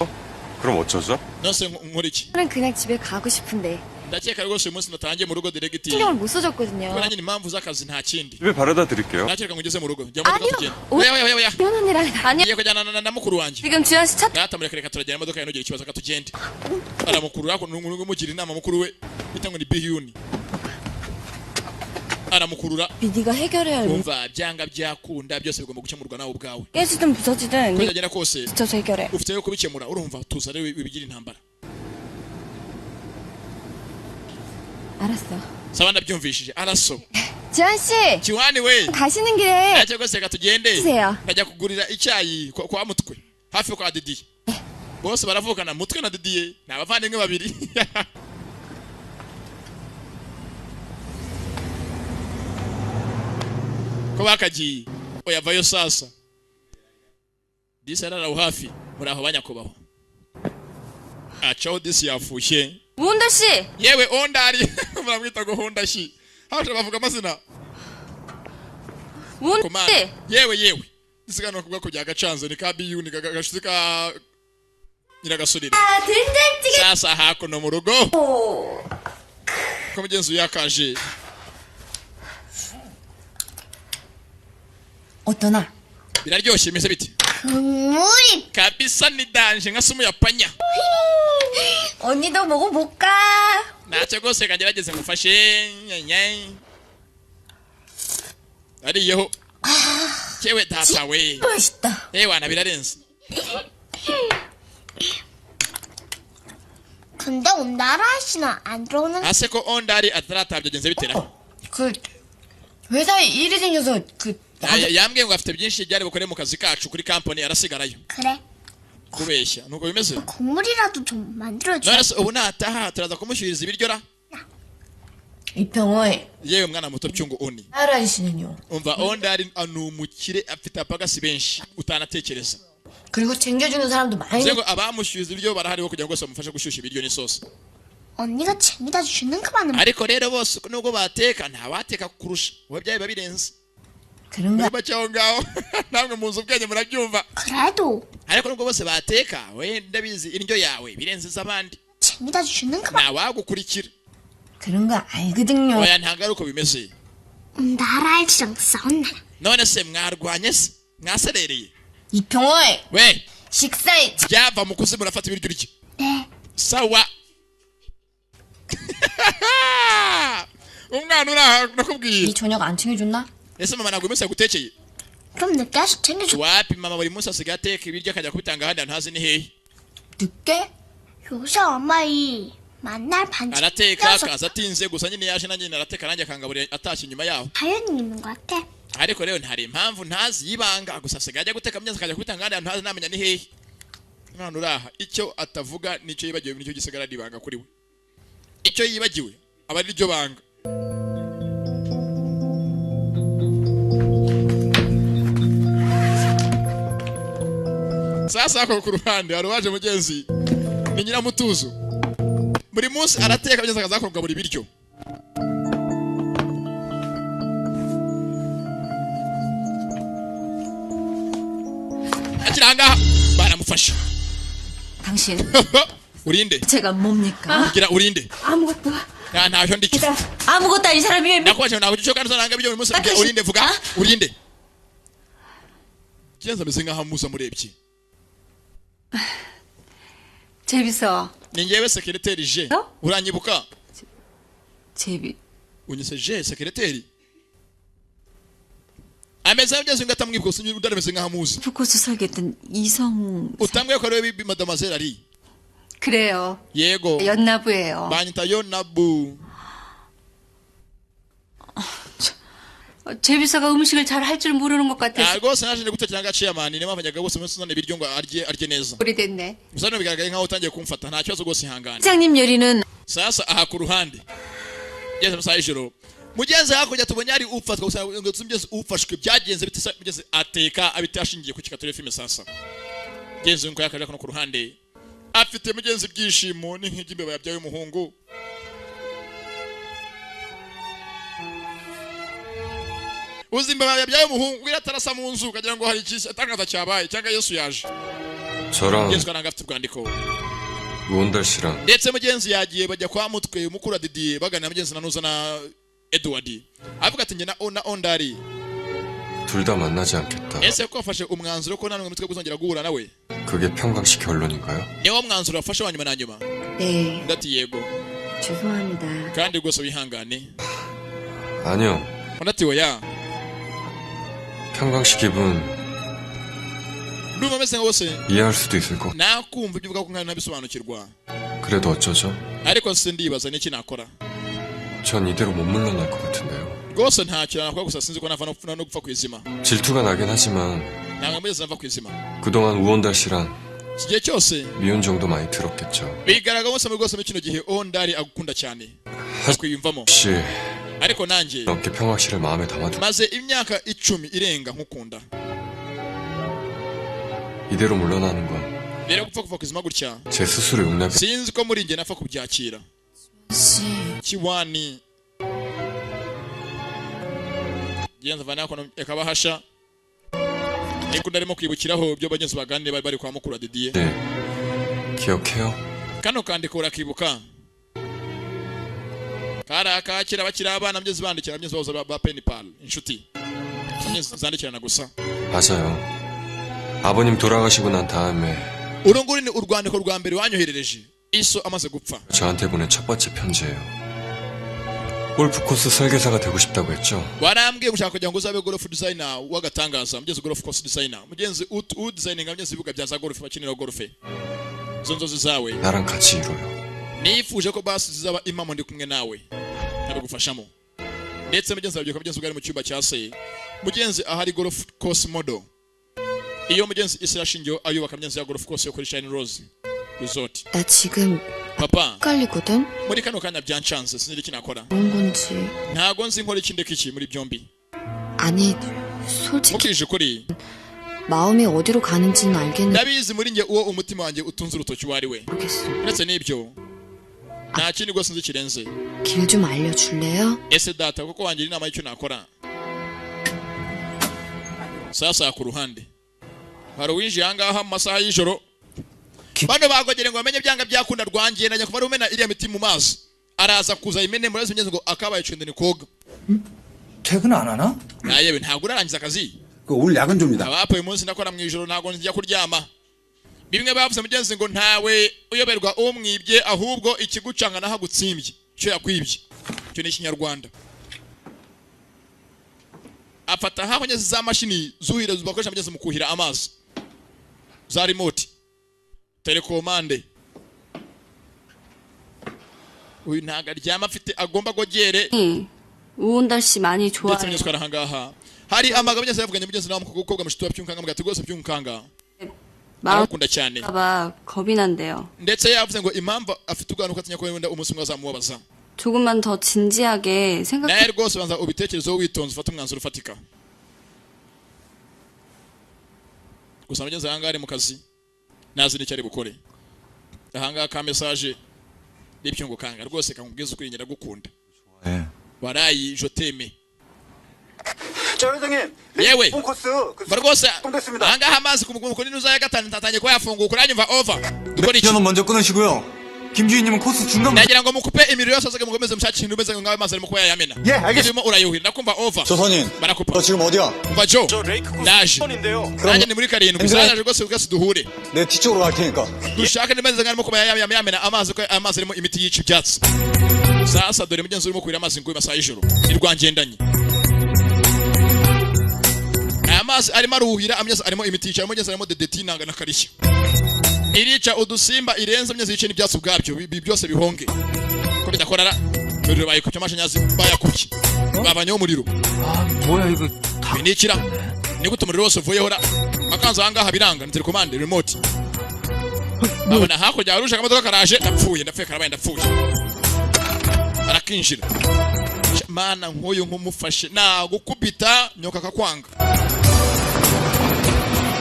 그럼 어쩌죠? nose nkora iki. 저는 그냥 집에 가고 싶은데 ndakeka rwose uyu munsi natangiye mu rugo diregiti. 신경을 못 써줬거든요. kubera nyine impamvu z'akazi nta kindi. 집에 바래다 드릴게요. nakeka ngo ugeze mu rugo jya mu modoka 아니요. tugenda. 오- oya 지원 언니랑 아니요. ngiye kujyana na mukuru wanjye. 지금 지환 씨 차 data mureka turagenda imodoka yanogera ikibazo katugende. aramukurura ko numugira inama mukuru we bita ngo ni bihuni. aramukurura 네가 해결해야 할 umva byanga byakunda byose bigomba gukemurwa nawe ubwawe. 깨지든 부서지든 uko 네 byagenda kose 붙여서 해결해. ufite yo kubikemura urumva tuza rero wibigira intambara. 알았어. saba ndabyumvishije araso. 지환 씨 Kiwani we 가시는 길에 ntacyo rwose reka tugende 주세요. nkajya kugurira icyayi kwa mutwe hafi kwa Didiye. bose baravukana mutwe na Didiye ni abavandimwe babiri. ko bakagiye oya vayo sasa disi arara hafi muri aho banyakubaho acaho disi yafushye 우원달 씨. yewe ondari muramwita ngo hondashi haje bavuga amazina 우원달 komanda 씨. yewe isigano kuvuga ko byagacanze ni ka biyu ni gashize ka nyiragasubira 된장찌개. sasa hakuno mu rugo ko mugenzi yakaje 어떠나? biraryoshye imeze biti 국물이. kabisa ni danje nka sumu ya panya 언니도 먹어볼까? ntacyo rwose kangerageze ngufashe nyanya ariyeho yewe data we 맛있다. wana birarenze 근데 온나라 씨는 안 들어오는 ase ko ondari ataratabye byagenze bitera 그 회사에 일이 생겨서 yambwiye ngo afite byinshi byari bukore mu kazi kacu kuri company arasigarayo 그래 kubeshya nuko bimeze 국물이라도 좀 만들어줘 none se ubu nataha turaza kumushyiriza ibiryo ra 이평호의 yewe mwana muto byungu oni 나란 씨는요. umva ondari anumukire afite apagasi benshi utanatekereza 그리고 챙겨주는 사람도 많이. ngo abamushyiriza ibiryo barahariho kugira ngo bose bamufashe gushyushya ibiryo n'isosi 언니가 챙겨다 주는 그 많은 ariko rero bose nubwo bateka ntawateka kurusha ubu byari biba birenze 그런가? muri make aho ngaho namwe muzi ubwenge murabyumva 그래도 ariko nubwo bose bateka we ndabizi indyo yawe birenze iz'abandi 챙겨다 주는 그 많은 ntawagukurikira 그런가 알거든요. oya ntabwo ari uko bimeze 나라 씨랑 싸웠나 none se mwarwanye se mwaserereye 이평호의 we 식사에 byava mu kuzimu urafata ibiryo urya 네 sawa umwana uri aha nakubwiye 이 저녁 안 챙겨줬나? ese mama ntabwo umunsi yagutekeye 좀 늦게 와서 챙겨줘 wapi mama buri munsi asigaye ateka ibiryo akajya kubitanga ahandi hantu hazi ni hehe 늦게? 요새 엄마 이 만날 반찬 arateka akaza atinze gusa nyine yaje nanjye arateka nanjye akangaburira atashye inyuma yaho 자연이 있는 것 같아 ariko rero ntari impamvu ntazi y'ibanga gusa asigaye ajya guteka myenzi akajya kubitanga ahandi hantu hazi namenya ni hehe umwana uri aha icyo atavuga nicyo yibagiwe nicyo gisigara ari ibanga kuri we icyo yibagiwe aba ari ryo banga sasa ako ku ruhande hari uwaje mugenzi ni nyiramutuzo buri munsi arateka mugenzi akazakorwa buri biryo akiranga baramufasha 당신 urinde 제가 뭡니까? gira urinde 아무것도 ntacyo ndicyo 아무것도 아닌 사람이 왜 nakwaje ntabwo cyo kandi usanga byo buri munsi Nakashe- urinde vuga Ah? urinde kigenza ameze nkaho amuza murebye 제비서 ni njyewe sekereteri je Oh? uranyibuka 제비 unyise je sekereteri ameze nk'ugeze ngo atamwibuka usinye udarameze nkaho amuzi 부코스 설계했던 이성 utambwiye ko ariwe mademoiselle ari 그래요 yego 연나부예요 banyita yonabu 제비서가 음식을 잘 할 줄 모르는 것 같아서 rwose naje ndi gutekera nka chairman niyo mpamvu njyaga bose munsi none ibiryo ngo arye neza 오래됐네 gusa none bigaragaye nkaho utangiye kumfata nta kibazo rwose ihangane 사장님 요리는 sasa aha ku ruhande ngeze musaha ijoro mugenzi hakurya tubonye ari ufatwa gusa ngo tumugeze ufashwe byagenze bitese mugeze ateka abitashingiye ku kikatore filme sasa mugenzi ngo yakaje kuno ku ruhande afite mugenzi byishimo ni nk'igimbeba yabyaye umuhungu uzimbeba yabyaye umuhungu iratarasa mu nzu kagira ngo hari ikisi atangaza cyabaye cyangwa Yesu yaje 저랑 mugenzi kananga afite urwandiko 우원달 씨랑 ndetse mugenzi yagiye bajya kwa mutwe mukura Didier baganira mugenzi na nuza na Edward avuga ati njye na ondari 둘 다 만나지 않겠다. ese ko wafashe umwanzuro ko namwe mutwe kuzongera guhura nawe 그게 평강시 결론인가요? niwo mwanzuro wafashe wa nyuma na nyuma 네 ndati yego 죄송합니다 kandi rwose wihangane 아니요. ndati oya 평강시 기분 ndumva meze nkose 이해할 수도 있을 것. nakumva ibyo uvuga ko nkari nabisobanukirwa 그래도 어쩌죠? ariko se ndibaza n'iki nakora 전 이대로 못 물러날 것 같은데요. rwose ntacyo nakora gusa sinzi ko nava no gupfa ku izima 질투가 나긴 하지만 ntabwo mugeze nava ku izima 그동안 우원달 씨랑 iki gihe cyose 미운 정도 많이 들었겠죠. bigaragara rwose muri kino gihe ondari agukunda cyane akwiyumvamo 혹시 ariko nanjye 어깨 평강 씨를 마음에 담아두. maze imyaka 10 irenga nkukunda 이대로 물러나는 건 rero gupfa kuva ku izima gutya 제 스스로 용납이 sinzi ko muri njye napfa kubyakira 씨. kiwani genza vana kono ekabahasha niko ndarimo kwibukiraho ibyo bagenzi baganire bari kwa mukuru Didier. 네. 기억해요? Kano kandiko urakibuka kara kakira bakira abana mbyezi bandikira mbyezi baza ba penipal inshuti mbyezi zandikirana gusa. 맞아요. 아버님 돌아가시고 난 다음에 urunguri ni urwandiko rwa mbere wanyoherereje iso amaze gupfa. 저한테 보낸 첫 번째 편지예요. 골프 코스 설계사가 되고 싶다고 했죠. warambwiye gushaka kugira ngo uzabe golf designer wagatangaza mbyezi golf course designer mugenzi u designing mbyezi ibibuga bya za golf bakinira golf zonzo zawe 나랑 같이 이뤄요. nifuje ko basi zizaba impamo ndi kumwe nawe nabigufashamo ndetse mugenzi wabyuka mugenzi ugari mu cyumba cya se mugenzi ahari golf course model iyo mugenzi isirashingiyo ayubaka mugenzi ya golf course yo kuri Shine Rose Resort. 나 지금 papa 헷갈리거든? muri kano kanya byanchanze sinzi iki nakora 그런 건지. ntago nzi nkora ikindi kiki muri byombi 아니, 솔직히 mukije ukuri 마음이 어디로 가는지는 알겠는데 ndabizi muri nge uwo umutima wanjye utunze urutoki wari we 모르겠어. uretse n'ibyo nta kindi rwose nzi kirenze. 길 좀 알려줄래요? ese data kuko wangira inama y'icyo nakora sasa ku ruhande hari uwinjiye ahangaha mu masaha y'ijoro bano bagogere ngo bamenye byanga byakunda rwangiye najya kuva rumena iriya miti mu maso araza kuza imene muri zimwe ngo akabaye cende ni koga. 퇴근 안 하나? yewe ntabwo urarangiza akazi 오늘 야근 좀이다. abapoye umunsi ndakora mu ijoro ntabwo njya kuryama. bimwe bavuze mugenzi ngo ntawe uyoberwa umwibye ahubwo ikigucanga naho agutsimbye cyo yakwibye cyo ni ikinyarwanda. afata haho nyeze za mashini zuhira bakoresha mugeze mu kuhira amazi za remote telekomande. uyu ntago aryama afite agomba gogere 우은달 씨 많이 ndetse 좋아해. mugenzi twara ahangaha hari amagambo nyeze yavuganye mugenzi nawe mukobwa mushito wa byunkanga mbwate rwose byunkanga arakunda cyane 마음가 겁이 난대요. ndetse yavuze ngo impamvu afite ubwanuka atinya ko wenda umunsi umwe azamubabaza. 조금만 더 진지하게 생각해. naye rwose banza ubitekerezeho witonze ufate umwanzuro ufatika. gusa mugenzi ahangaha ari mu kazi nazi n'icyo ari bukore. ahangaha ka message n'ibyungukanga rwose kamubwiza ukuri ngenda gukunda 네. warayi joteme 저 회장님. yewe 코스 mba rwose 됐습니다. ahangaha amazi ku muguru kuri nuza ya gatanu ntatangiye kuba yafunguka uranyumva over dukora iki. 전원 먼저 끊으시고요. 김주인님은 코스 중간. nagira ngo mukupe imiriro yose azage mukomeze mushakire intu umeze ngaho amazi arimo kuba yayamena. 예, 알겠습니다. irimo urayuhira ndakumva over 조선인. barakupa 너 지금 어디야? umva jo 레이크 코스 naje nanjye ni muri karindwi Engineer. zaje rwose twese duhure 내 뒤쪽으로 갈 테니까. dushaka nimeze ngarimo kuba yamena amazi ko amazi arimo imiti yica ibyatsi. sasa dore mugenzi urimo kuhira amazi ngo masaha y'ijoro ni rwangendanye. aya mazi arimo aruhira amyezi arimo imiti yica mugenzi arimo dedeti nanga na karishya irica udusimba irenze amyezi yica n'ibyatsi ubwabyo byose bihonge ko bidakorara umuriro bayikucya amashanyarazi bayakubye babanyeho umuriro. 뭐야 이거 binikira ni gute umuriro wose uvuyeho ra akanza ahangaha biranga ni telekomande remote babona hakurya harusha akamodoka karaje ndapfuye karabaye ndapfuye arakinjira mana nk'uyu nk'umufashe nagukubita nyoka akakwanga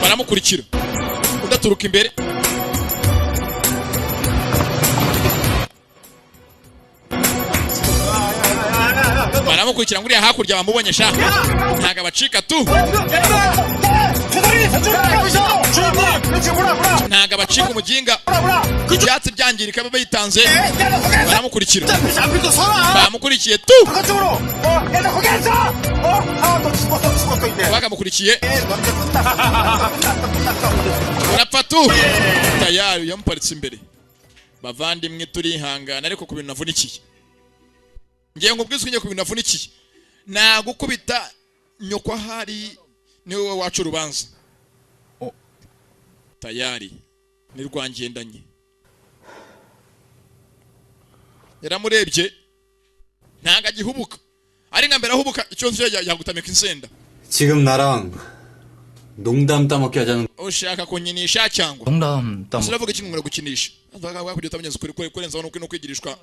baramukurikira udaturuka imbere baramukurikira nguriya hakurya bamubonye sha ntago abacika tu ntago abacika umuginga ibyatsi byangirika baba yitanze baramukurikira bamukurikiye tu bakamukurikiye barapfa tu tayari yamuparitse imbere. bavandimwe turihangana ariko ku bintu navunikiye ngiye ngubwizwe ngiye ku bintu navunikiye nagukubita nyoko ahari niwe wacu urubanza tayari ni rwangendanye. yaramurebye ntago agihubuka ari nka mbere ahubuka icyo nzi yagutamika insenda. 지금 나랑 농담 따먹게 하자는 ushaka kunyinisha cyangwa 농담 땀. sinavuga iki ngo gukinisha avuga ko kujya utamenyeza kuri kurenzaho no kwigirishwa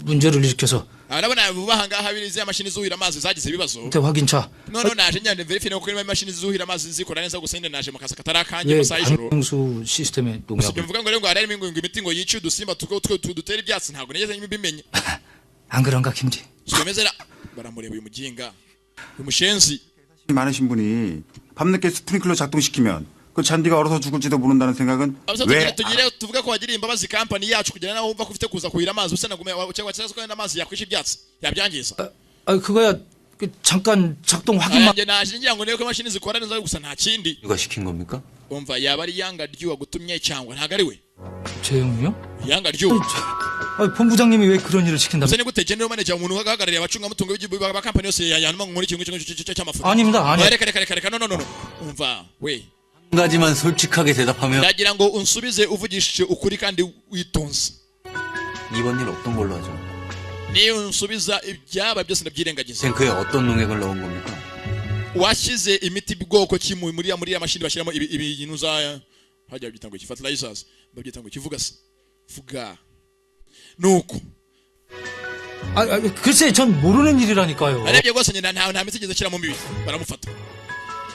문제를 일으켜서 arabona vuba aha ngaha biriya ziriya mashini zuhira amazi zagize ibibazo 때 확인차 noneho naje njyane verifine kuko irimo imashini zuhira amazi zikora neza gusa nyine naje mu kazi katari akanjye 왜 gusa y'ijoro 방수 시스템에 gusa 농약을 mvuga ngo rero ngo harimo ngo imiti ngo yice udusimba dutera ibyatsi ntabwo nigeze mbimenye 안 그런가 김지? sikomezera baramureba uyu muginga uyu mushenzi 많으신 분이 밤늦게 스프링클러 작동시키면 그 잔디가 얼어서 죽을지도 모른다는 생각은 abasa 왜 tugire tuvuga ko wagiriye imbabazi kampani yacu kugira nawe wumva ko ufite kuza kuhira amazi usa nagume cyangwa cyangwa ko amazi yakwisha ibyatsi yabyangiza 그거야 잠깐 작동 확인만 nanjye naje ngira ngo niyo ko imashini zikora neza gusa nta kindi 누가 시킨 겁니까? umva yaba ari yanga ryuwa gutumye cyangwa ntago ari we 재용이요? yanga ryuwa 본부장님이 왜 그런 일을 시킨다? gusa ni gute general manager umuntu uhagarariye abacungamutungo ba kampani yose yanuma ngo muri ikintu cy'amafuta 아닙니다. 아니. reka no umva we 한 가지만 솔직하게 대답하면 ndagira ngo unsubize uvugishije ukuri kandi witonze 이번 일 어떤 걸로 하죠? niyo unsubiza ibyaba byose ndabyirengagiza 탱크에 어떤 농약을 넣은 겁니까? washyize imiti bwoko ki muri ya mashini bashyiramo ibintu za hajya byita ngo fertilizers babyita ngo kivuga se vuga nuko 글쎄 전 모르는 일이라니까요. arebye rwose nyina nta miti igeze ashyiramo mibi baramufata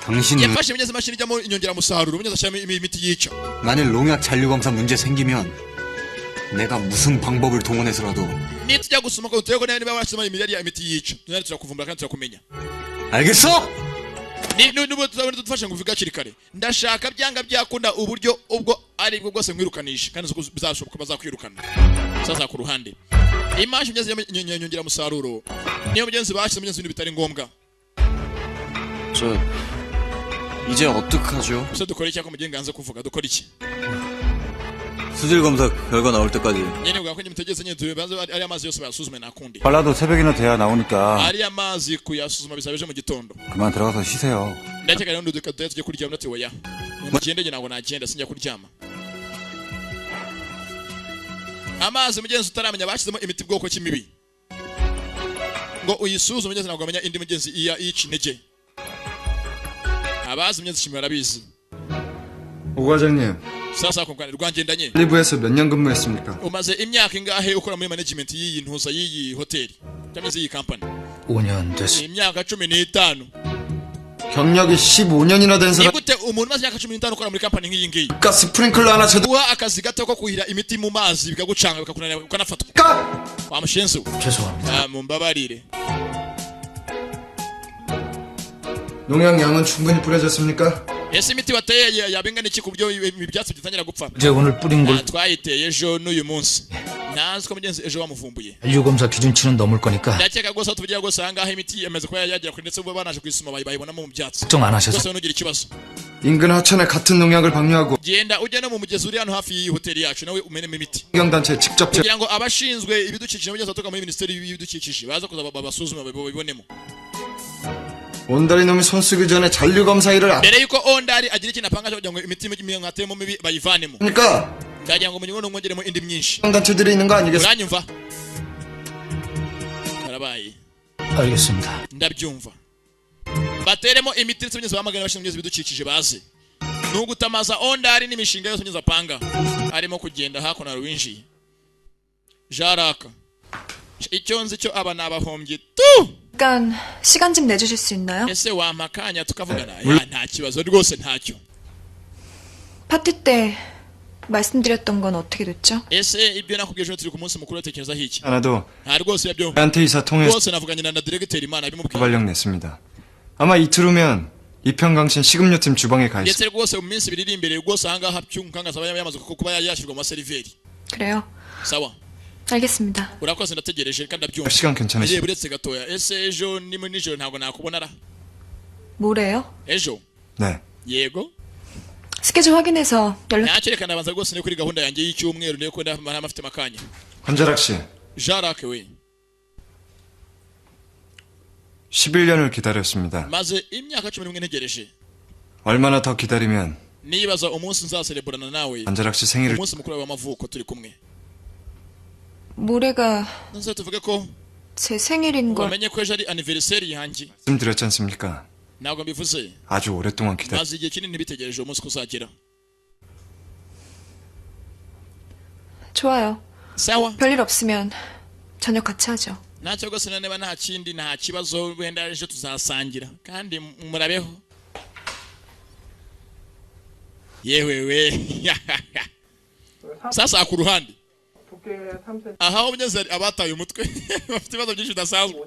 당신은 yafashe imigezi imashini ijyamo inyongeramusaruro imigezi ashyiramo imiti yica 만일 농약 잔류 검사 문제 생기면 내가 무슨 방법을 동원해서라도 nitujya gusoma ko uteye ko niba washyizemo imiti yica tuzajya turakuvumbura kandi turakumenya 알겠어? nubu tudufashe ngo uvuge hakiri kare ndashaka byanga byakunda uburyo ubwo ari bwo bwose nkwirukanisha kandi bizashoboka bazakwirukana sasa ku ruhande imashi imigezi inyongeramusaruro niyo mugenzi bashyizemo imigezi ibintu bitari ngombwa 저 이제 어떡하죠? gusa dukora iki ako mugenga hanze kuvuga dukora iki 수질 검사 결과 나올 때까지 nyine bwa ko nyine mutegeze nyine tubanze ari amazi yose bayasuzume nakundi 빨라도 새벽이나 돼야 나오니까 ari amazi kuyasuzuma bisaba ejo mu gitondo 그만 들어가서 쉬세요. ndakeka rero nduduka tujye kuryama ndati oya mugende njye ntabwo nagenda sinjya kuryama amazi mugenzi utaramenya bashyizemo imiti bwoko cy'imibi ngo uyisuzume mugenzi ntabwo amenya indi mugenzi iyica intege abazi mugenzi kimwe barabizi 오 과장님, sasa kumkana rwangendanye 리브에서 몇 년 근무했습니까? umaze imyaka ingahe ukora muri management y'iyi ntuza y'iyi hoteli cyangwa se iyi company 5년 됐어. imyaka 15 경력이 15년이나 된 ni 사람 gute umuntu umaze imyaka 15 ukora muri company nk'iyi ngiyi 가 스프링클러 하나 쳐도 guha akazi gato ko kuhira imiti mu mazi bikagucanga bikakunanira ukanafatwa wa mushenzi we 죄송합니다. mumbabarire 농약량은 충분히 뿌려졌습니까? ese imiti wateye yabingana iki ku buryo ibyatsi bitangira gupfa 이제 오늘 뿌린 걸 twayiteye ejo n'uyu munsi ntazi ko mugenzi ejo bamuvumbuye 잔류 검사 기준치는 넘을 거니까 ndakeka rwose aho tuvugira rwose ahangaha imiti yamaze kuba yagera kure ndetse ubu banaje kuyisoma bayibonamo mu byatsi 걱정 안 하셔서 rwose ntugire ikibazo 인근 하천에 같은 농약을 방류하고 genda ujya no mu mugezi uri hano hafi y'iyi hoteli yacu nawe umenemo imiti 환경단체 직접 kugira ngo abashinzwe ibidukikije mugezi baturuka muri minisiteri y'ibidukikije baza kuza babasuzume babibonemo 온다리 놈이 손 쓰기 전에 잔류 검사 일을 안 mbere yuko ondari agira ikintu apanga cyo kugira ngo imiti mwateyemo mibi bayivanemo 하니까 ndagira ngo munywe n'umwongeremo indi myinshi 환경단체들이 있는 거 아니겠어요? uranyumva karabaye 알겠습니다. ndabyumva bateremo imiti ndetse mugenzi bamagana abashinzwe ibidukikije baze nugutamaza ondari n'imishinga yose mugenzi apanga arimo kugenda hakuno winjiye jaraka icyo nzi cyo aba nabahombye tu 잠깐 시간 좀 내주실 수 있나요? ese wampa akanya tukavugana ya nta kibazo rwose ntacyo 파티 때 말씀드렸던 건 어떻게 됐죠? ese ibyo nakubwiye ejo turi ku munsi mukuru utekerezaho iki 하나도 nta rwose yabyo 저한테 이사 통해서 rwose navuganye na diregiteri imana abimubwiye 발령 냈습니다. 아마 이틀 후면 이평강신 식음료팀 주방에 가 있습니다. ndetse rwose mu minsi ibiri iri imbere rwose ahangaha byumkanga azaba yamaze kuba yashyirwa mu maseriveri 그래요. sawa 알겠습니다. urakoze ndategereje kandi ndabyumva 시간 괜찮으시죠? reba uretse gatoya ese ejo ni muri nijoro ntabwo nakubonara 뭐래요? ejo 네. yego 스케줄 확인해서 연락. nacyerekana abanza rwose niyo kuri gahunda yanjye y'icyumweru niyo ko ndamafite makanya 권자락 씨, jarake we 11년을 기다렸습니다. maze imyaka 11 ntegereje 얼마나 더 기다리면 nibaza umunsi nzasereburana nawe 권자락 씨 생일을 umunsi mukuru w'amavuko turi kumwe 모레가 nze tuvuge ko 제 생일인 걸. wamenye ko ejo ari anniversaire yanjye 말씀드렸지 않습니까? ntabwo mbivuze 아주 오랫동안 기다렸습니다. maze igihe kinini bitegereje umunsi ko uzagera 좋아요. sawa 별일 없으면 저녁 같이 하죠. ntacyo rwose na niba nta kindi nta kibazo wenda ejo tuzasangira kandi murabeho yewe we sasa ku ruhande aha umunyezi abataye umutwe bafite ibibazo byinshi bidasanzwe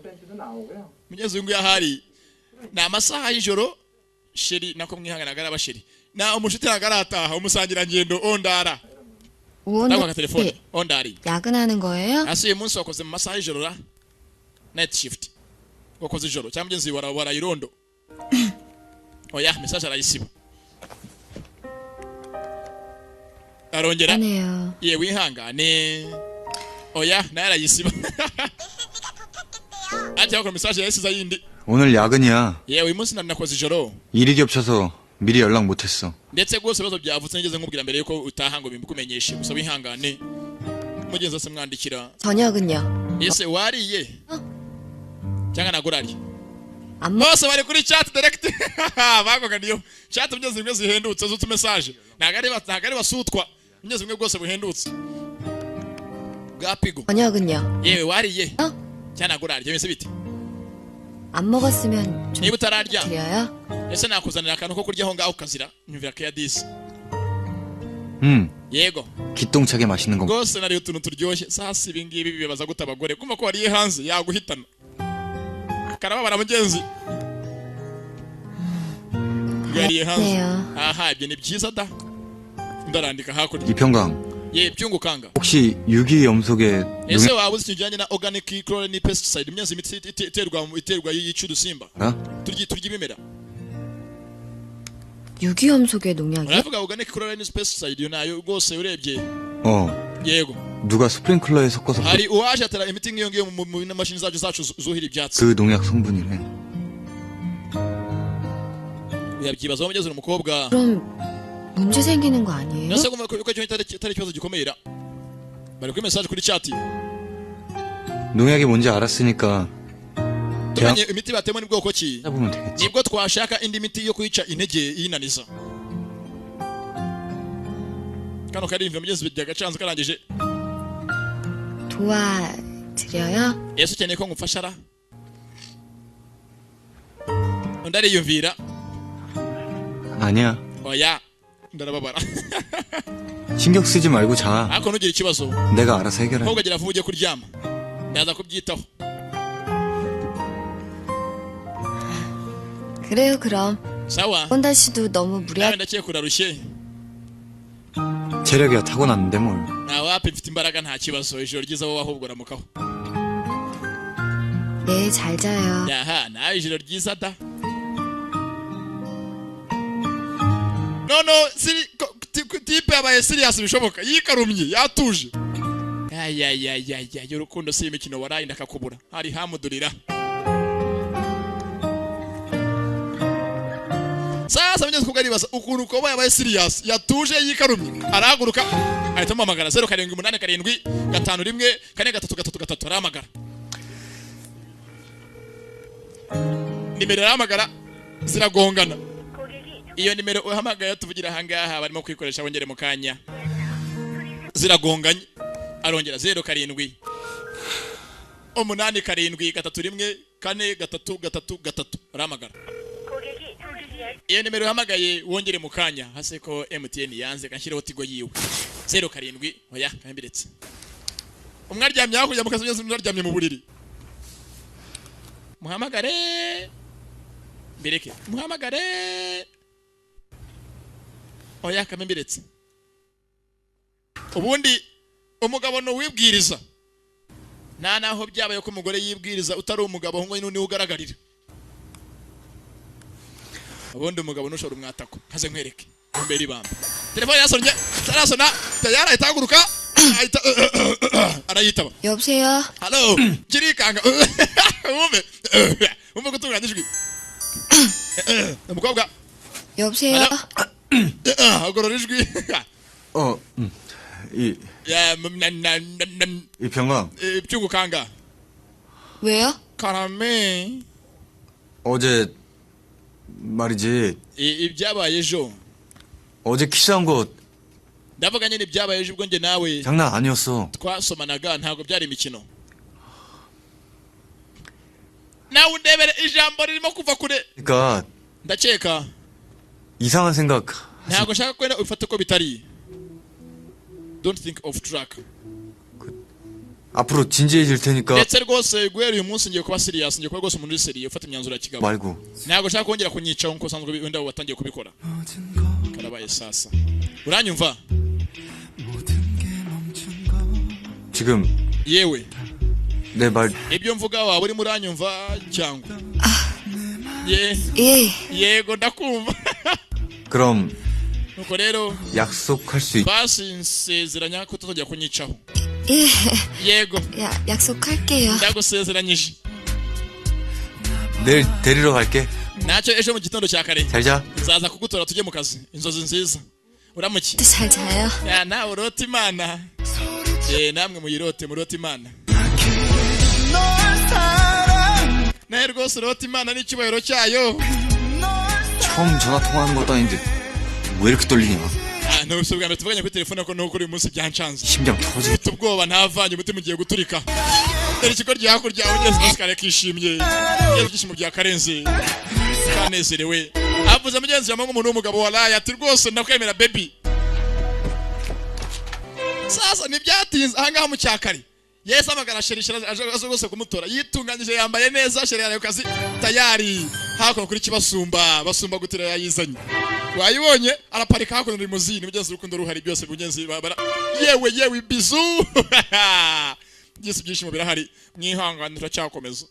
umunyezi ngo yahari ni amasaha y'ijoro sheri nako mwihanganaga basheri na umushuti nagarataha umusangira ngendo ondara 우원달 telefone ondari 야근하는 거예요? ase uyu munsi wakoze mu masaha y'ijoro ra night shift wakoze ijoro cyangwa mugenzi wara irondo oya message arayisiba arongera 아니에요. ye wihangane oya naye arayisiba ati yakora message yasiza yindi 오늘 야근이야. ye uyu munsi nakoze ijoro 일이 겹쳐서 미리 연락 못했어. ndetse rwose ibibazo byavutse nigeze nkubwira mbere yuko utaha ngo bimkumenyeshe gusa wihangane mugenzi wese mwandikira 저녁은요? ese wariye cyangwa nagurari 안 bose bari kuri chat direct bagoganiyo chat mugenzi zimwe zihendutse z'utu message nagari basutwa mugenzi zimwe bwose buhendutse gapigo 저녁은요? yewe wariye 어? cyangwa nagurari byemeze bite 안 먹었으면 좀 niba utararya 드려요? ese nakuzanira akantu ko kuryaho ngaho ukazira nyumvira ka ya 10 yego 기똥차게 맛있는 거. rwose nari utuntu turyoshye sasa ibi ngibi bibaza gute abagore kumva ko wariye hanze yaguhitana karababara mugenzi yariye hanze 네요. aha ibyo ni byiza da ndarandika hakurya 이평강, ye byungukanga 혹시 유기염속에 ese waba uzi ikintu kijyanye na organic chlorine pesticide imyezi imiti iterwa yica udusimba 알아? turya ibimera 유기염속의 농약이요? uravuga organic chlorine pesticide yo nayo rwose urebye yego 누가 스프링클러에 섞어서 hari uwaje atera imiti nk'iyo ngiyo mu mashini zacu zuhira ibyatsi 그 농약 성분이래. yabyibazaho mugeze umukobwa 그럼 문제 생기는 거 아니에요? nase kumva ko icyo atari ikibazo gikomera bari kuri message kuri chat 농약이 뭔지 알았으니까 그냥 tumanye imiti batemo ni bwoko ki 찾아보면 되겠지. nibwo twashaka indi miti yo kwica intege yinaniza kano karimvira mugeze byagacanze karangije 도와드려요? yesu ukeneye ko ngufasha ra undi ariyumvira 아니야. oya ndarababara 신경 쓰지 말고 자. ariko ntugire ikibazo 내가 알아서 해결해. ahubwo gira vuba ujye kuryama ndaza kubyitaho 그래요 그럼. sawa 원달 씨도 너무 nawe 무리하. ndakeka urarushye 체력이야 타고났는데 뭘. nawapi mfite imbaraga nta kibazo ijoro ryiza wowe ahubwo uramukaho 네, 잘 자요. yaha nawe ijoro ryiza da no tipe yabaye serious bishoboka yikarumye yatuje ya urukundo si imikino waraye ndakakubura hari hamudurira sasa mugeze kubwaribaza ukuntu uko yabaye serious yatuje yikarumye arahaguruka ahita amamagara 0787 51 4333 aramagara nimero aramagara ziragongana iyo nimero uhamagaye tuvugira ahangaha barimo kwikoresha bongere mu kanya ziragonganye arongera 07 8 7 3 1 4 3 aramagara iyo nimero uhamagaye wongere mu kanya hase ko MTN yanze kanshireho tigo yiwe 07 oya kambiretse umwe aryamye hakurya mu kazi byose aryamye mu buriri muhamagare bireke muhamagare oya kamembiretse ubundi umugabo no wibwiriza naho byabaye ko umugore yibwiriza utari umugabo ngo ni ugaragarira ubundi umugabo nushora umwatako kaze nkwereke imbere ibamba telefone yasonye tarasona tayara itaguruka arayitaba 여보세요? hello kirikanga umve gutunganya ijwi umukobwa 여보세요? agorora ijwi 이평강 byungukanga 왜요? karame 어제 말이지 ibyabaye ejo 어제 키스한 거 ndavuga nyine ibyabaye ejo ubwo njye nawe 장난 아니었어. twasomanaga ntabwo byari imikino nawe undebere ijambo ririmo kuva kure. 그러니까 Ndakeka 이상한 생각. ntabwo nshaka kwenda ufate ko bitari. Don't think of track. 앞으로 진지해질 테니까 ndetse rwose guhera uyu munsi ngiye kuba serious, ngiye kuba rwose umuntu uri serious ufata imyanzuro ya kigabo. 말고 ntabwo nshaka kongera kunyicaho nkuko usanzwe wenda watangiye kubikora. Karabaye sasa. Uranyumva? 지금 yewe 내 말 ibyo mvuga waba urimo uranyumva cyangwa? 예. yego ndakumva. 그럼 nuko rero 약속할 수 있... basi nsezeranya ko tutazongera kunyicaho. 예. yego 약속할게요. ndagusezeranyije. 내일 데리러 갈게. ntacyo ejo mu gitondo cya kare 잘 자. nzaza kugutora tujye mu kazi. inzozi nziza. uramuki? 잘 자요. ya nawe urota imana. namwe muyirote murota imana. nawe rwose urota imana n'icyubahiro cyayo. 처음 전화 통화하는 것도 아닌데 왜 이렇게 떨리냐? ntubise bwa mbere tuvuganye kuri telefone ko nuko uyu munsi byanshanze. 심장 터지. mfite ubwoba ntavanye umutima ugiye guturika. dore ikigo rya hakurya ugeze Oscar kishimye. Yewe ibyishimo bya Karenzi. Kanezerewe. Avuze mugenzi wawe nk'umuntu w'umugabo waraye ati rwose ndakwemera baby. Sasa ntibyatinze ahangaha mu cyakari. Yesu amagara sherishira aje rwose kumutora. Yitunganyije yambaye neza sherira yo kazi tayari. Hakuno kuri kibasumba basumba gutira yayizanye. Wayibonye araparika hakuno limuzini mugenzi urukundo ruhari byose mugenzi babara. Yewe bizu. Yesu byishimo birahari. Mwihanganira cyakomeza.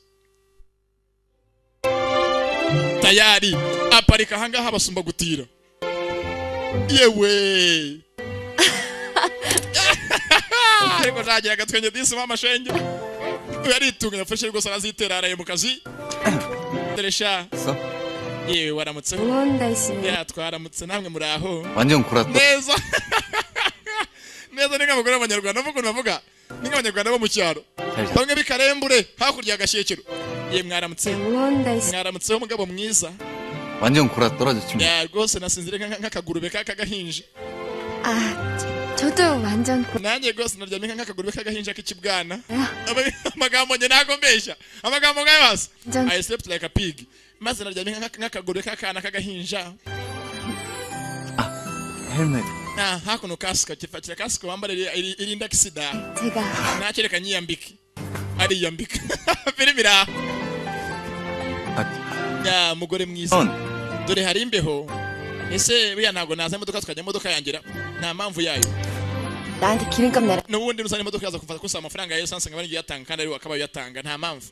Tayari aparika hangaha basumba gutira. Yewe. Ariko nagira agatwenge disi mama shenge. Yaritunganya fashe rwose arazitera araye mu kazi. Deresha. yewe waramutse. ya twaramutse namwe muri aho. 완전 골았다. neza. neza ninga mugore w'abanyarwanda vuga navuga. ninga abanyarwanda bo mu cyaro. bamwe bikarembure hakurya agashyekero. ye mwaramutse. mwaramutse umugabo mwiza. 완전 골아 떨어졌지. ya rwose nasinzire nk'akagurube k'agahinja. 저도 완전 nanjye rwose naryamye nk'akagurube k'agahinja k'ikibwana. amagambo njye ntago mbeshya. amagambo ngayo hasi. I slept like a pig. maze naryamye nk'akagurube k'akana k'agahinja. 헬멧. hakuno kasika kifatira kasika wambara irinda accident. 제가 nakereka nyiyambike. ariyambika. filmira. ya mugore mwiza. dore hari imbeho. ese biya ntago naza imodoka tukajya imodoka yangira. nta mpamvu yayo. 나한테 기름값 내라. n'ubundi nuzana imodoka yaza kufata kusaba amafaranga ya essence ngabani yatanga kandi ari wakabaye yatanga nta mpamvu.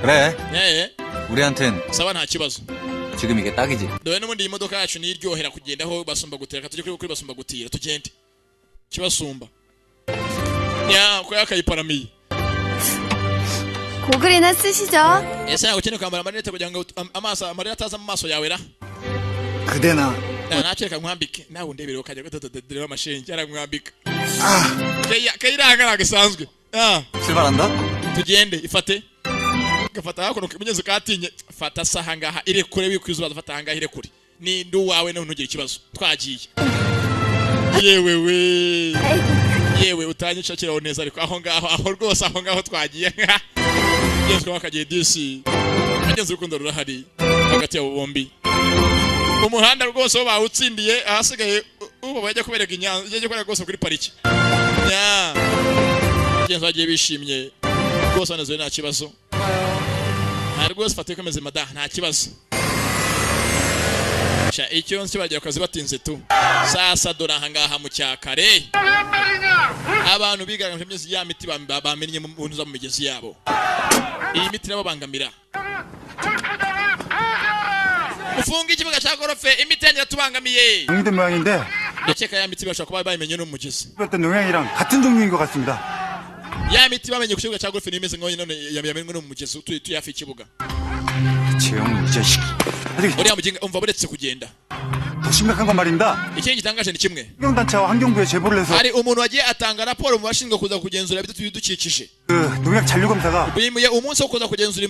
그래. 우리한텐 saba nta kibazo. 지금 이게 딱이지. dore n'ubundi imodoka yacu ni iryohera kugendaho basumba gutera tujye kuri basumba gutira tugende. kibasumba. ya ko yakayiparamiye. 고글이나 쓰시죠. ese yawe ukeneye kwambara amarinete kugira ngo amaso amarira ataza mu maso yawe ra. 그대나 nakereka nkwambike nawe undebere ukajya gatotodere amashenge aramwambika. kayiranga nagasanzwe. 출발한다? tugende ifate. gafata hakuno mugenzi katinye fata saha ngaha irekure wikwizuba fata hangaha irekure. ni ndu wawe none ntugire ikibazo twagiye. yewe utanyicakiraho neza ariko aho ngaho aho rwose aho ngaho twagiye. Yesu wakagiye DC. Mugenzi urukundo rurahari hagati yabo bombi. umuhanda rwose wo bawutsindiye ahasigaye ubu bajya kubereka inyanza yaje kora rwose kuri pariki. ya mugenzi bagiye bishimye rwose banezerewe nta kibazo. rwose fatiye komeze mada nta kibazo. icyo nsi bagiye akazi batinze tu. sasa dora hangaha mu cyakare abantu bigaragaje imyezi ya miti bamennye mu ntuza mu migezi yabo. iyi miti nababangamira. ufunga ikibuga cya gorofe imiti yangira tubangamiye. 동의된 모양인데 ndakeka ya miti bashaka kuba bayimenye no mu mugezi. 어떤 농양이랑 같은 종류인 것 같습니다. ya miti bamenye ku kibuga cya gorofe nimeze ngo none yamenye no mu mugezi tuye hafi ikibuga. 재영 이 자식. uriya muginga umva buretse kugenda. 더 심각한 건 말입니다. ikindi gitangaje ni kimwe. 환경단체와 환경부에 제보를 해서 hari umuntu wagiye atanga raporo mu bashinzwe kuza kugenzura ibidukikije. 그 농약 잔류 검사가 bimuye umunsi wo kuza kugenzura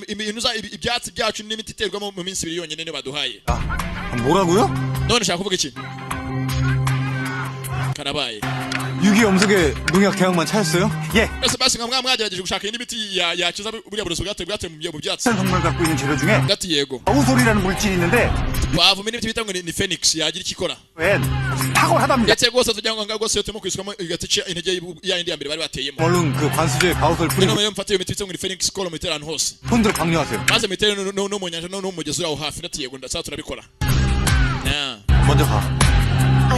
ibyatsi byacu n'imiti iterwamo mu minsi 2 yonyine baduhaye. 뭐라고요? none ushaka kuvuga iki? karabaye. 유기염석에 농약 대학만 찾았어요? 예. ese basi nka mwagerageje gushaka indi miti yakiza buriya burozi bwateye mu byatsi 비싼 성분을 갖고 있는 재료 중에 ndati yego 아우솔이라는 물질이 있는데 bavuma n'ibiti bita ngo ni phoenix yagira ikikora 웬 탁월하답니다. ndetse rwose tugira ngo rwose yo turimo kwisukamo igatica intege yindi ya mbere bari bateyemo 얼른 그 관수조에 바우솔 niyo 뿌리고 mpamvu mfata iyo miti bita ngo ni phoenix kora mu iterano hose 손들어 강요하세요. maze mutere no mu nyanja no mu mugezi waho hafi ndati yego ndasa turabikora na 먼저 가.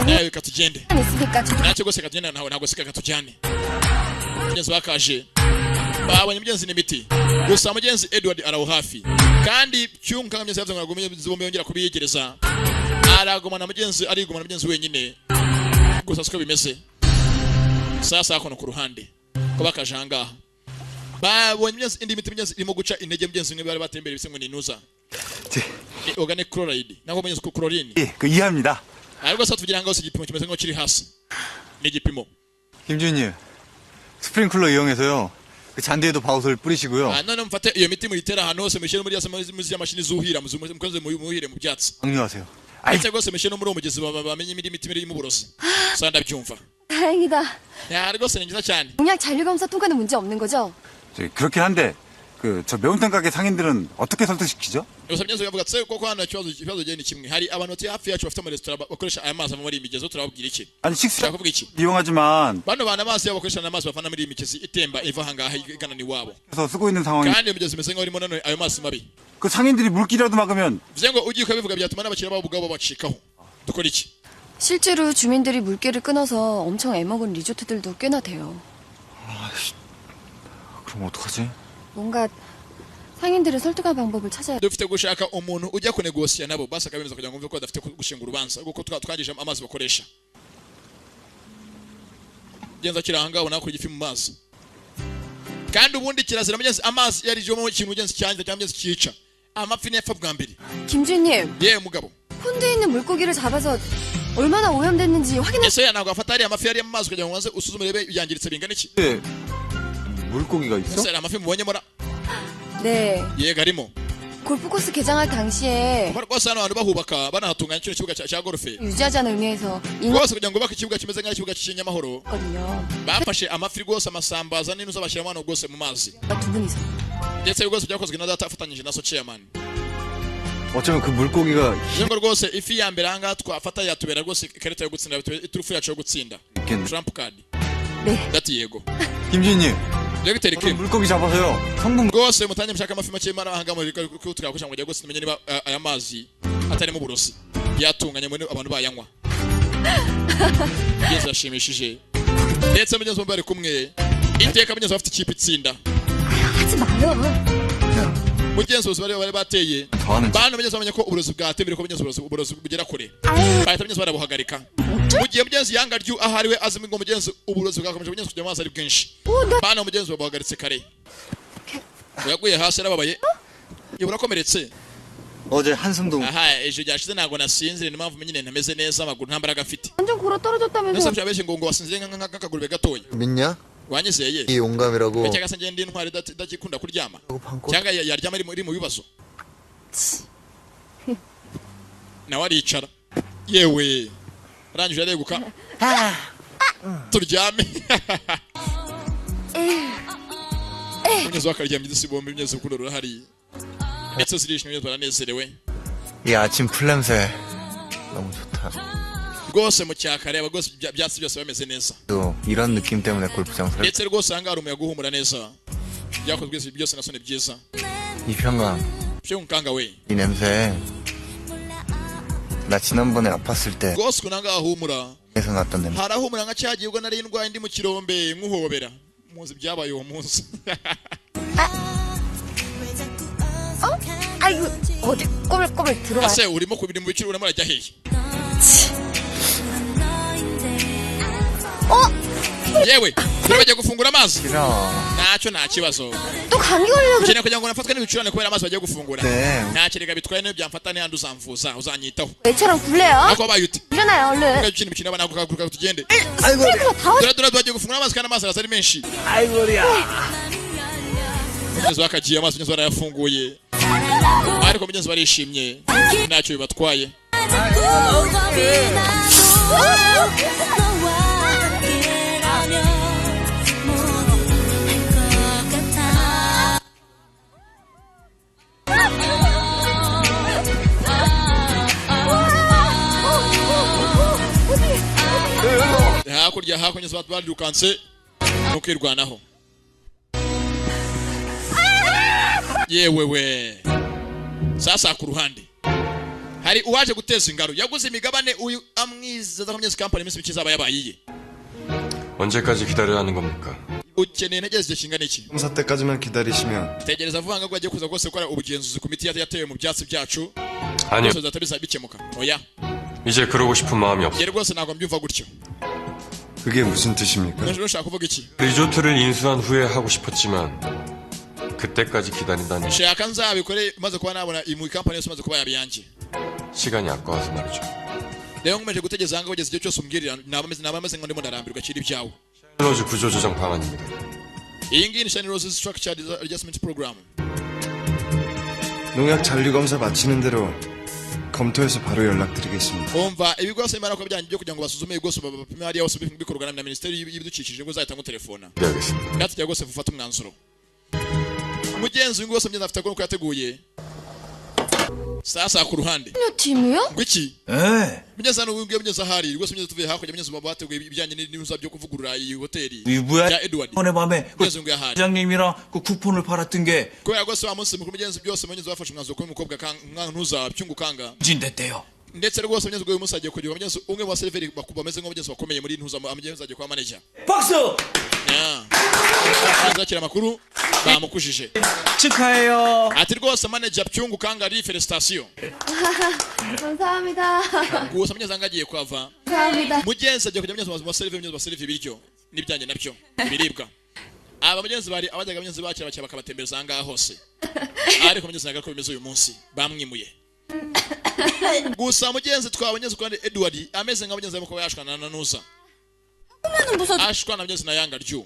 nawe katugende 있으니까 좀 ntacyo rwose katugende ntabwo sika katujyane mugenzi wakaje babonye mugenzi n'imiti gusa mugenzi Edward araho hafi kandi cyunga mugenzi yavuze ngo mugenzi bombe yongera kubiyegereza aragumana mugenzi arigumana mugenzi wenyine gusa siko bimeze sasa akono ku ruhande ko bakajanga babonye mugenzi indi miti mugenzi irimo guca intege mugenzi mwe bari batembera bise ngo ni nuza organic chloride nako mugenzi ku chlorine 예, 그 이해합니다. ariko sasa tugira ngo igipimo kimeze nko kiri hasi ni igipimo 김준님, 스프링클러 이용해서요. 그 잔디에도 바우솔 뿌리시고요. none mfate iyo miti muyitera ahantu hose mushyire muri ya mashini zuhira mukoze muhire mu byatsi 강요하세요. ndetse rwose mushyire no muri uwo mugezi bamenye indi miti irimo uburozi sa ndabyumva 다행이다. ya rwose ni nziza cyane 농약 잔류검사 통과는 문제 없는 거죠? 그렇긴 한데 저 매운탕 가게 상인들은 어떻게 설득시키죠? gusa byenze bavuga tse koko hano ikibazo gihe ni kimwe hari abantu bati hafi yacu bafite amaresitora bakoresha aya mazi ava muri iyi migezi turababwira iki 아니 식사 ushaka kuvuga iki 이용하지만 bano bana amazi yabo bakoresha n'amazi bavana muri iyi migezi itemba iva ahangaha igana n'iwabo 그래서 쓰고 있는 상황이 kandi iyo migezi imeze nk'aho irimo none ayo mazi mabi 그 상인들이 물길이라도 막으면 bivuze ngo ugiye ukabivuga byatuma n'abakiriya babo ubwabo bacikaho dukora iki 실제로 주민들이 물기를 끊어서 엄청 애먹은 리조트들도 꽤나 돼요. 그럼 어떡하지? 뭔가 상인들을 설득할 방법을 찾아야 dufite gushaka umuntu ujya kunegosiya nabo basi akabemeza kugira ngo mve ko badafite gushinga urubanza kuko twangije amazi bakoresha genza kiranga ubona ko igifi mu mazi kandi ubundi kirazira mugenzi amazi yari mu kintu mugenzi cyanjye cyangwa mugenzi cyica amafi ni yapfa bwa mbere 김주님, ye mugabo 폰드에 있는 물고기를 잡아서 얼마나 오염됐는지 확인해. ese ntabwo afata ari amafi yari mu mazi kugira ngo wanze usuzume rebe yangiritse bingana iki 네. 물고기가 있어? ese amafi mubonyemo ra 네, yego arimo 골프코스 개장할 당시에 rwose hano abantu bahubaka banahatunganya kino kibuga cya golfe 유지하자는 의미에서 rwose kugira ngo bubake ikibuga kimeze nk'ikibuga cy'inyamahoro 인거든요. bafashe amafi rwose amasambaza n'inuza bashyiramo hano rwose mu mazi 두 분이서. ndetse rwose byakozwe na data afatanyije na so chairman 어쩌면 그 물고기가 ngo rwose ifi ya mbere ahangaha twafata yatubera rwose ikarita yo gutsinda iturufu yacu yo gutsinda 있겠네. trump card 네. dati yego 김준님, dogiteri 저도 kim 물고기 잡아서요. 성분 rwose mutange mushaka amafi make mara ahangaha muri kutuka kugira ngo mujye gusa tumenye niba aya mazi atarimo uburozi yatunganye muri abantu bayanywa yeze yashimishije ndetse mugenzi bari kumwe iteka mugenzi bafite ikipe itsinda 하지 마요. mugenzi bari bateye 더하는 bana mugenzi bamenye ko uburozi bwatembere ko mugenzi uburozi bugera kure bahita mugenzi barabuhagarika mu gihe mugenzi yanga ryu ahari we azimi ngo mugenzi uburozi bwakomeje mugenzi kujya amazi ari bwinshi bana mugenzi babuhagaritse kare yaguye hasi arababaye yibura komeretse 어제 한승동 aha ejo ryashize ntabwo nasinzire ni mpamvu nyine ntameze neza amaguru nta mbaraga afite 완전 골아 떨어졌다면서. nese byabeshye ngo wasinzire nk'akagurube gatoya 믿냐? wanyizeye 이 용감이라고 cyangwa se ngende intwari idakunda kuryama cyangwa yaryama iri mu bibazo nawe aricara yewe arangije areguka turyame mugenzi wakaryamye idisi bombi mugenzi urukundo rurahari ndetse zirishimye mugenzi baranezerewe 이 아침 풀냄새 너무 좋다. rwose mu cyakare aba rwose byatsi byose bameze neza 또 이런 느낌 때문에 골프장 살. ndetse rwose ahangaha hari umuyaga uhumura neza byakozwe byose nasone byiza 이평강 byo mukanga we 이 냄새. 나 지난번에 아팠을 때 rwose kunanga ahumura 에서 났던 냄새. harahumura nka cyagiye ubwo nari ndwaye ndi mu kirombe nkuhobera muzi byabaye uwo munsi 아이고, 어디 꼬물꼬물 들어와. ase urimo kubiri mu biciro urimo urajya hehe yewe turabagiye gufungura amazi 싫어. ntacyo nta kibazo 또 감기 걸려 그래. ukeneye kugira ngo nafatwe n'ibicurane kubera amazi bagiye gufungura 네. ntacyo reka bitwaye niyo byamfata n'ahandi uzamvuza uzanyitaho 애처럼 굴래요? ariko wabaye ute 일어나요 얼른. ukina imikino y'abana kugaruka tugende 스프링클러 다 왔. dore tubagiye gufungura amazi kandi amazi araza ari menshi mugenzi wakagiye amazi mugenzi barayafunguye ariko mugenzi barishimye ntacyo bibatwaye hakurya hakunyuze abantu barirukanse no kwirwanaho. Yewewe sasa ku ruhande hari uwaje guteza ingaro yaguze imigabane uyu amwizeza ko myezi company iminsi mikizaba yabayiye. 언제까지 기다려야 하는 겁니까? ukeneye ntegereze kingana iki? 검사 때까지만 기다리시면 tegereza vuga ngo agiye kuza rwose gukora ubugenzuzi ku miti yatewe mu byatsi byacu 아니요. byose bizahita bikemuka. Oya 이제 그러고 싶은 마음이 없어. ye rwose ntabwo mbyumva gutyo. 그게 무슨 뜻입니까? Ntushaka kuvuga iki? 리조트를 인수한 후에 하고 싶었지만 그때까지 기다린다니 shaka nzabikore maze kuba nabona iyi company yose maze kuba yabiyanjye. 시간이 아까워서 말이죠. rero nkomeje gutegeza ngo bageze igihe cyose umbwirira nabameze ngo ndimo ndarambirwa kiri ibyawe. 샤일로즈 구조조정 방안입니다. iyi ngiyi ni Shine Rose Structured Adjustment Program. 농약 잔류 검사 마치는 대로 검토해서 바로 연락드리겠습니다. umva ibigo byose bimara kuba byanjye byo kugira ngo basuzume ibigo bapime hariya hose bikorwa na Minisiteri y'Ibidukikije ngo uzahita ngo telefona. 네 알겠습니다. Gatujya rwose gufata umwanzuro. Umugenzi w'ingo wose mugeze afite ko yateguye. Sasa ku ruhande. 팀이요? Ngwiki? 예. Mugeze hano wibwiye mugeze ahari rwose mugeze tuvuye hakurya mugeze bateguye ibijyanye n'ibiza byo kuvugurura iyi hoteli. 이부야 야 에드와드. 오늘 밤에 그 mugeze ngo yahari. 부장님이랑 그 쿠폰을 팔았던 게 Kubera rwose wa munsi mukuru mugenzi byose mugeze bafashe umwanzuro ko umukobwa ntuza byungukanga. 진됐대요. ndetse rwose mugeze uyu munsi agiye kugira mugeze umwe wa seriveri bakuba ameze nk'umugeze wakomeye muri ntuza amugeze agiye kwa manager. 박수! zakira amakuru bamukujije. 축하해요. ati rwose manager byungukanga ari felicitation. 감사합니다. gusa mugeze angagiye kwava. 감사합니다. mugenzi agiye kujya mugeze wa seriveri biryo nibyanjye nabyo ibiribwa. aba mugenzi bari abajyaga mugenzi bakira bakabatembereza angaha hose. ariko mugenzi nagaruka bimeze uyu munsi bamwimuye. gusa mugenzi twabonye kandi Edward ameze nka mugenzi arimo kuba yashwana na Nuza. ashwana mugenzi na Yanga ryo.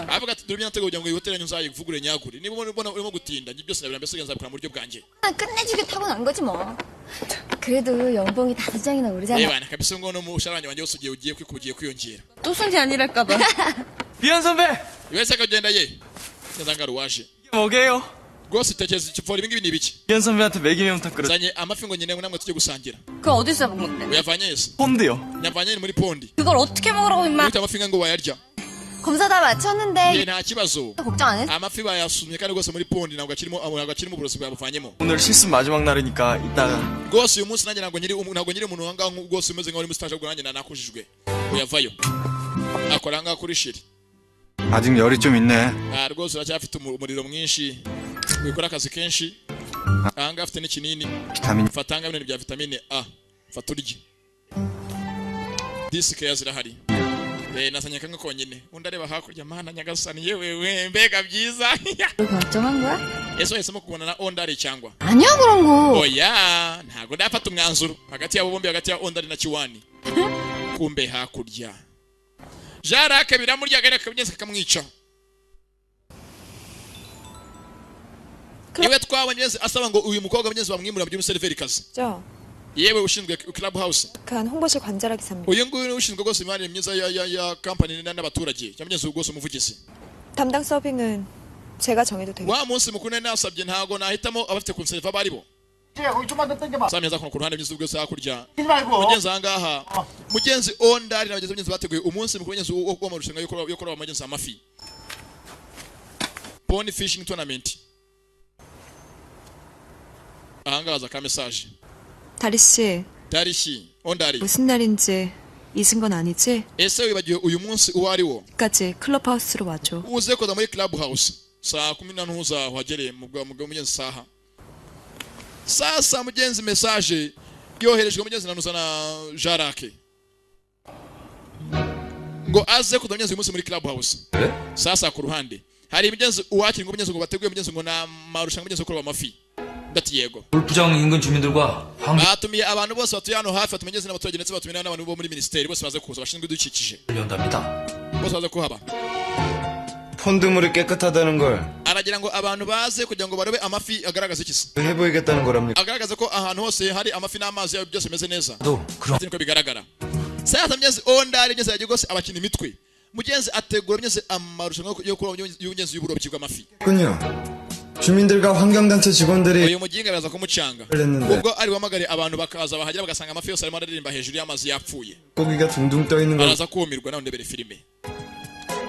avuga ati dore byanatego kugira ngo ihoteli nzayivugure nyagure niba ubona urimo gutinda ngi byose nabira mbese nzabikora mu buryo bwanjye. 끝내주게 타고 난 거지 뭐. 그래도 연봉이 5장이나 오르잖아. 예wana kabisa ngo no musharanye wanjye wose ugiye kwikugiye kwiyongera. 또 순지 아니랄까봐. 비현 선배! wese akagenda ye. nzangaro waje. 이게 뭐게요? rwose tekereza ipfora ibi ngibi ni ibiki? 비현 선배한테 먹이면부터 그렇. zanye amafi ngo nyine ngo namwe tujye gusangira. 그거 어디서 먹는데? uyavanye ese? 폰드요. nyavanye muri pondi. 그걸 어떻게 먹으라고 임마? ute amafi ngo wayarya. 검사 다 마쳤는데 ye nta kibazo. 걱정 안 했어? amafi bayasumye kandi rwose muri pondi ntabwo akirimo uburozi bwabuvanyemo. 오늘 실습 마지막 날이니까 이따가. rwose uyu munsi nanjye ntabwo nyiri umuntu wangaho rwose umeze nkaho uri musitaje ubwo nanjye nakujijwe. uyavayo akora ngaho kuri shiri. 아직 열이 좀 있네. rwose uracyafite umuriro mwinshi wikora akazi kenshi. ahangaha afite n'ikinini. 비타민. fata ahangaha ibintu bya vitamine A fata urye. disike zirahari. nasanye kamwe konyine undi areba hakurya mana nyagasani yewe mbega byiza. 결정한 거야? ese wahisemo kubona na ondari cyangwa? 아니야 그런 거. oya ntabwo ndafata umwanzuro hagati yabo bombi hagati ya ondari na Kiwani. kumbe hakurya Jarake biramurya gare kabigenza kamwica. niwe twabonye asaba ngo uyu mukobwa mugenzi bamwimura mu seriveri kazi. yewe ushinzwe club house. 간 홍보실 관절하기사입니다. uyu nguyu ushinzwe rwose imari myiza ya company n'abaturage cyangwa rwose umuvugizi. 담당 서빙은 제가 정해도 돼요. wa munsi mukuru nasabye ntago nahitamo abafite conserva baribo. sameza ku ruhande myiza rwose hakurya. mugenzi ahangaha mugenzi ondari n'abagenzi mugenzi bateguye umunsi mukuru mugenzi wo amarushanwa yo kora abagenzi amafi. pond fishing tournament. ahangaza ka message. 다리씨, tariki ondari. 무슨 날인지 잊은 건 아니지? ese wibagiwe uyu munsi uwo ari wo? 까지 클럽하우스로 와줘. uze koza muri club house saa 10 za wagereye mu mugenzi saha. sasa mugenzi message yoherejwe mugenzi nanuza na Jarake ngo aze koza mugenzi uyu munsi muri club house. sasa ku ruhande hari mugenzi uwakiri ngo mugenzi ngo bateguye mugenzi ngo na marushanwa mugenzi ko amafi. ndati yego 골프장 인근 주민들과 batumiye abantu bose batuye hano hafi batumenyeze n'abaturage ndetse batumiye n'abantu bo muri ministeri bose baze kuza bashinzwe idukikije 연답니다. bose baze kuhaba. 폰드물이 깨끗하다는 걸 aragira ngo abantu baze kugira ngo barobe amafi agaragaza iki se? 해보이겠다는 거랍니다. agaragaza ko ahantu hose hari amafi n'amazi yayo byose bimeze neza. 또 그럼 niko bigaragara. sasa mugenzi ondari mugenzi yagiye gose abakina imitwe. mugenzi ategura mugenzi amarushanwa yo kuba mugenzi y'uburobyi bw'amafi. 군요. 주민들과 환경단체 직원들이 uyu muginga baraza kumucanga 했는데 ubwo ari buhamagare abantu bakaza bahagera bagasanga amafi yose arimo araririmba hejuru y'amazi yapfuye 고기가 둥둥 떠 있는 걸 baraza kumirwa nawe ndebere filime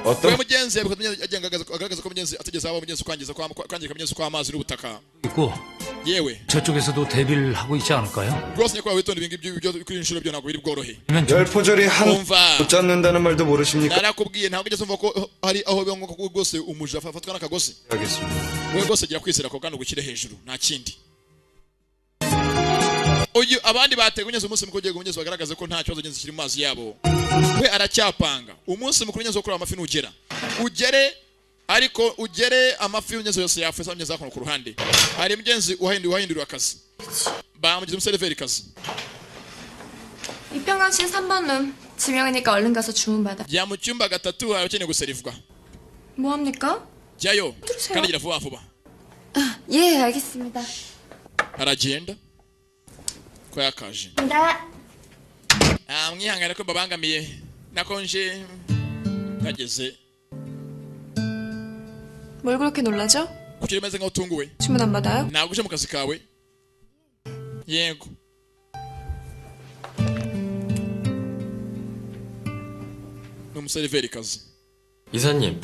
어떤 we mugenzi agaragaza ko mugenzi ategeze abo mugenzi kwangirika mugenzi kw'amazi n'ubutaka 있고 yewe 저쪽에서도 대비를 하고 있지 않을까요? rwose nyakubahwa witonda ibingibi kuri inshuro byo ntabwo biri bworohe 열포절이 하나 umva 못 잡는다는 말도 모르십니까? narakubwiye ntabwo ugeze umva ko hari aho biba ngombwa ko rwose umuja afatwa n'akagozi 알겠습니다. we rwose gira kwizera ko kandi ugushyire hejuru nta kindi uyu abandi bateguye umunsi mukuru ugiye gukomeza bagaragaza ko nta kibazo kiri mu mazi yabo we aracyapanga umunsi mukuru nyenzo wo kureba amafi nugera ugere amafi y'unyenzo yose yafuza amyenzo akono ku ruhande hari mugenzi wahinduriwe akazi bamugize umuseriveri kazi 이평강 씨는 3번 룸. 지명이니까 얼른 가서 주문 받아. jya mu cyumba gatatu abakeneye guserivwa 뭐 합니까? jyayo 들으세요. kandi gira vuba vuba 예, 알겠습니다. aragenda ko yakaje 나 mwihangane ko babangamiye nakonje kageze 뭘 그렇게 놀라죠? kuki umeze nkaho utunguwe 주문 안 받아요? ntabwo uje mu kazi kawe yego ni umuseriveri kazi 이사님,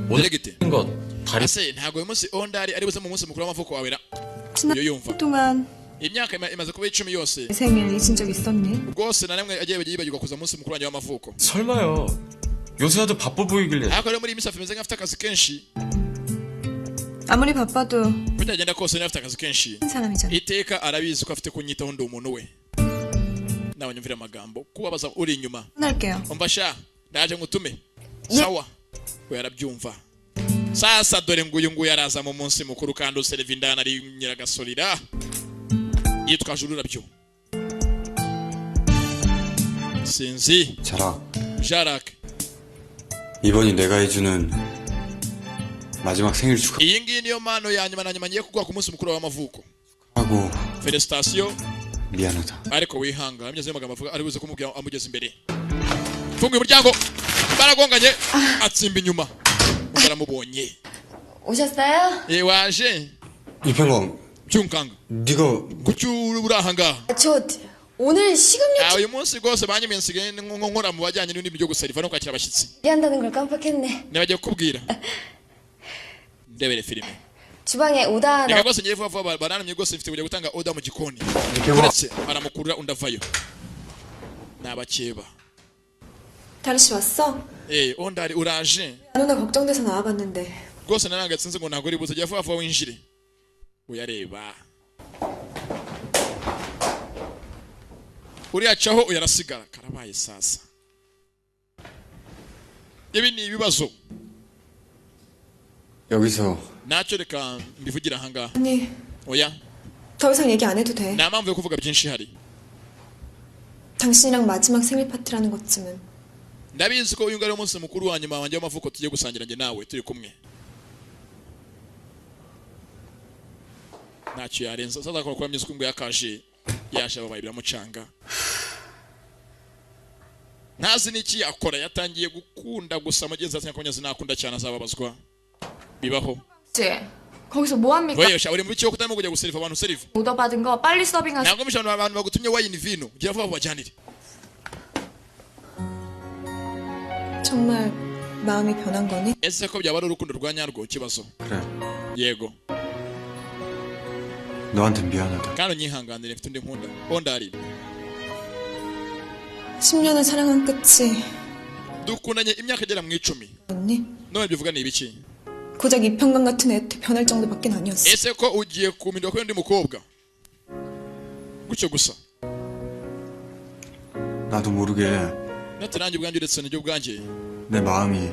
Delegate. 오늘 것 다리 ese ntabwo uyu munsi ondari ari buze mu munsi mukuru w'amavuko wawe ra iyo yumva 동안 imyaka imeze kuba 10 yose 생일 잊은 적 있었니? rwose na rimwe agiye yibagirwa kuza munsi mukuru wanjye w'amavuko 설마요. 요새라도 바빠 보이길래 ariko rero muri iyi minsi afite nk'afite akazi kenshi 아무리 바빠도 bitagenda kose niba afite akazi kenshi 큰 사람이잖아. iteka arabizi ko afite kunyitaho ndi umuntu we nawe nyumvira amagambo kubabaza uri inyuma 할게요. umva sha ndaje ngutume sawa we yarabyumva sasa dore nguyu araza mu munsi mukuru kandi useriva indana ari nyiragasorira yitwaje ururabyo sinzi 자라, jarak 이번이 내가 해주는 마지막 생일 축하하고 iyi ngiyi niyo mpano ya nyuma na nyuma ngiye kuguha ku munsi mukuru w'amavuko felicitation 미안하다. ariko wihanga ameze y'amagambo avuga ari buze kumubwira amugeza imbere funga umuryango baragonganye atsimba inyuma baramubonye 오셨어요? waje 이평강, byunkanga 네가 kuki uri ahangaha 저 오늘 식음료 uyu munsi rwose banyemeye nsigaye nkora mu bajyanye n'ibindi byo guseriva no kwakira abashyitsi 준비한다는 걸 깜빡했네. nibagiye kukubwira ndebere filime 주방에 오다 reka rwose ngiye vuba vuba baranamye rwose mfite kujya gutanga oda mu gikoni uretse aramukurura undi avayo ni abakeba 다리 씨 왔어? ondari uraje 누나 걱정돼서 나와봤는데 rwose narangatse nzi ngo ntabwo uri buze jya vuba vuba winjire uyareba uriyacaho uyarasigara karabaye sasa ibi ni ibibazo 여기서 ntacyo reka mbivugira ahangaha 아니 oya 더 이상 얘기 안 해도 돼. nta mpamvu yo kuvuga byinshi hari 당신이랑 마지막 생일 파티라는 것쯤은 ndabizi ko uyu nguyu ari umunsi mukuru wa nyuma wanjye w'amavuko tugiye gusangira njye nawe turi kumwe ntacyo yarenza sasa akora kuba myiza ngo yakaje yaje ababaye biramucanga ntazi n'iki yakora yatangiye gukunda gusa mugenzi ati nyakonyazi nakunda cyane azababazwa bibaho 거기서 뭐 합니까? wewe sha uri mu biki kutarimo kujya guseriva abantu seriva 오더 받은 거 빨리 서빙하시. ntabwo mishano abantu bagutumye wine vino gira vuba bajyanire 정말 마음이 변한 거니? ese ko byaba ari urukundo rwa nyarwo kibazo 그래, yego 너한테 미안하다. kandi unyihanganire mfite undi nkunda ondari 10년을 사랑한 끝이 dukundanye imyaka igera mu 10 뭐니? none bivuga ni ibiki 고작 이평강 같은 애한테 변할 정도밖에 아니었어. ese ko ugiye kumindwa ko undi mukobwa gutyo gusa 나도 모르게 nati nanjye ubwanjye uretse n'ibyo ubwanjye 내 마음이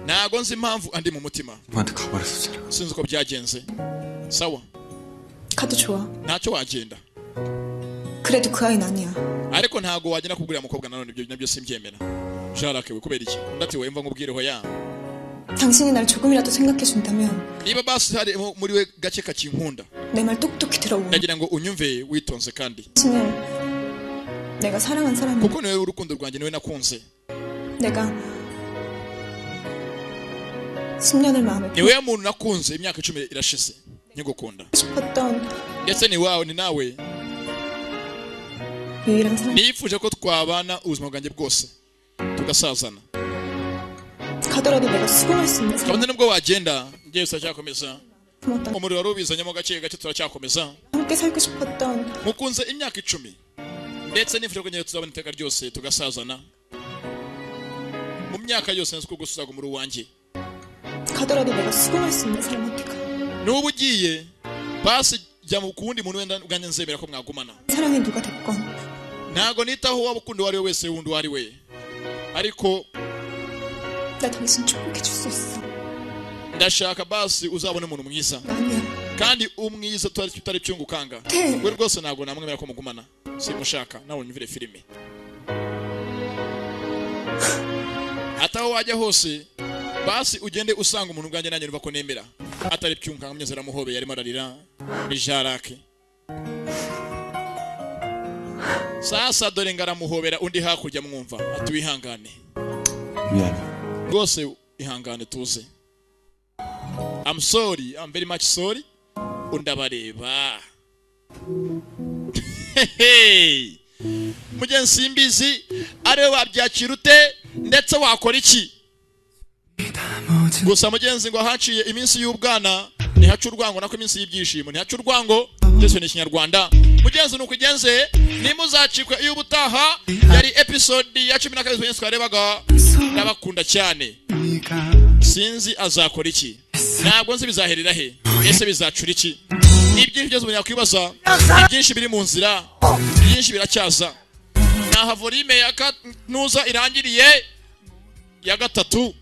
ntago nzi impamvu andi mu mutima 누구한테 가버렸었잖아. sinzi uko byagenze sawa 가도 좋아. ntacyo wagenda 그래도 그 아이는 아니야. ariko ntago wagenda kubwira mukobwa nanone ibyo nabyo simbyemera jarakewe kubera iki ndati wemva nkubwireho ya 당신이 날 조금이라도 생각해준다면 niba basi hari muri we gake kakinkunda 내 말 똑똑히 들어오. ndagira ngo unyumve witonze kandi 당신을 내가 사랑한 사람이 kuko niwe urukundo rwanjye niwe nakunze 내가 10년을 마음을 niwe muntu nakunze imyaka 10 irashize nyigukunda 싶었던 ndetse ni wawe ni nawe 유일한 사람. nifuje ko twabana ubuzima bwanjye bwose tugasazana 가더라도 내가 수긍할 수 있는 사람. kabone nubwo wagenda ngiye turacyakomeza 고맙다. umuriro wari ubizanyemo gake gake turacyakomeza 함께 살고 싶었던 mukunze imyaka 10 ndetse nifuje ko ngiye tuzabona iteka ryose tugasazana mu myaka yose nzi ko gusuzaga muri wanjye 가더라도 내가 수긍할 수 있는 사람한테 가. nubu ugiye basi jya mu kundi muntu wenda ubwanjye nzemera ko mwagumana 사랑이 누가 됐건 ntago nitaho waba ukunda uwo ari we wese wundi uwo ari we ariko 나 당신 축복해 줄 수 있어. ndashaka basi uzabone umuntu mwiza 아니야. kandi umwiza tutari cyungukanga 네. we rwose ntago namwemera ko mugumana simushaka nawe unyumvire filime ataho wajya hose basi ugende usanga umuntu bwanjye nanjye numva ko nemera atari cyungukanga mnyezera muhobe yarimo ararira ni jarake sasa dore ngaramuhobera undi hakurya mwumva ati wihangane 미안해. rwose ihangane tuze I'm sorry, I'm very much sorry undabareba mugenzi simbizi ariwe wabyakira ute ndetse wakora iki gusa mugenzi ngo haciye iminsi y'ubwana ntihaca urwango nako iminsi y'ibyishimo ntihaca urwango byose ni ikinyarwanda mugenzi nuko igenze nimuzacikwe iyo ubutaha yari episode ya 12 twarebaga ndabakunda cyane sinzi azakora iki ntabwo nzi bizaherera he ese bizacura iki ibyinshi byose umuntu yakwibaza ibyinshi biri mu nzira byinshi biracyaza naha volume ya nuza irangiriye ya 3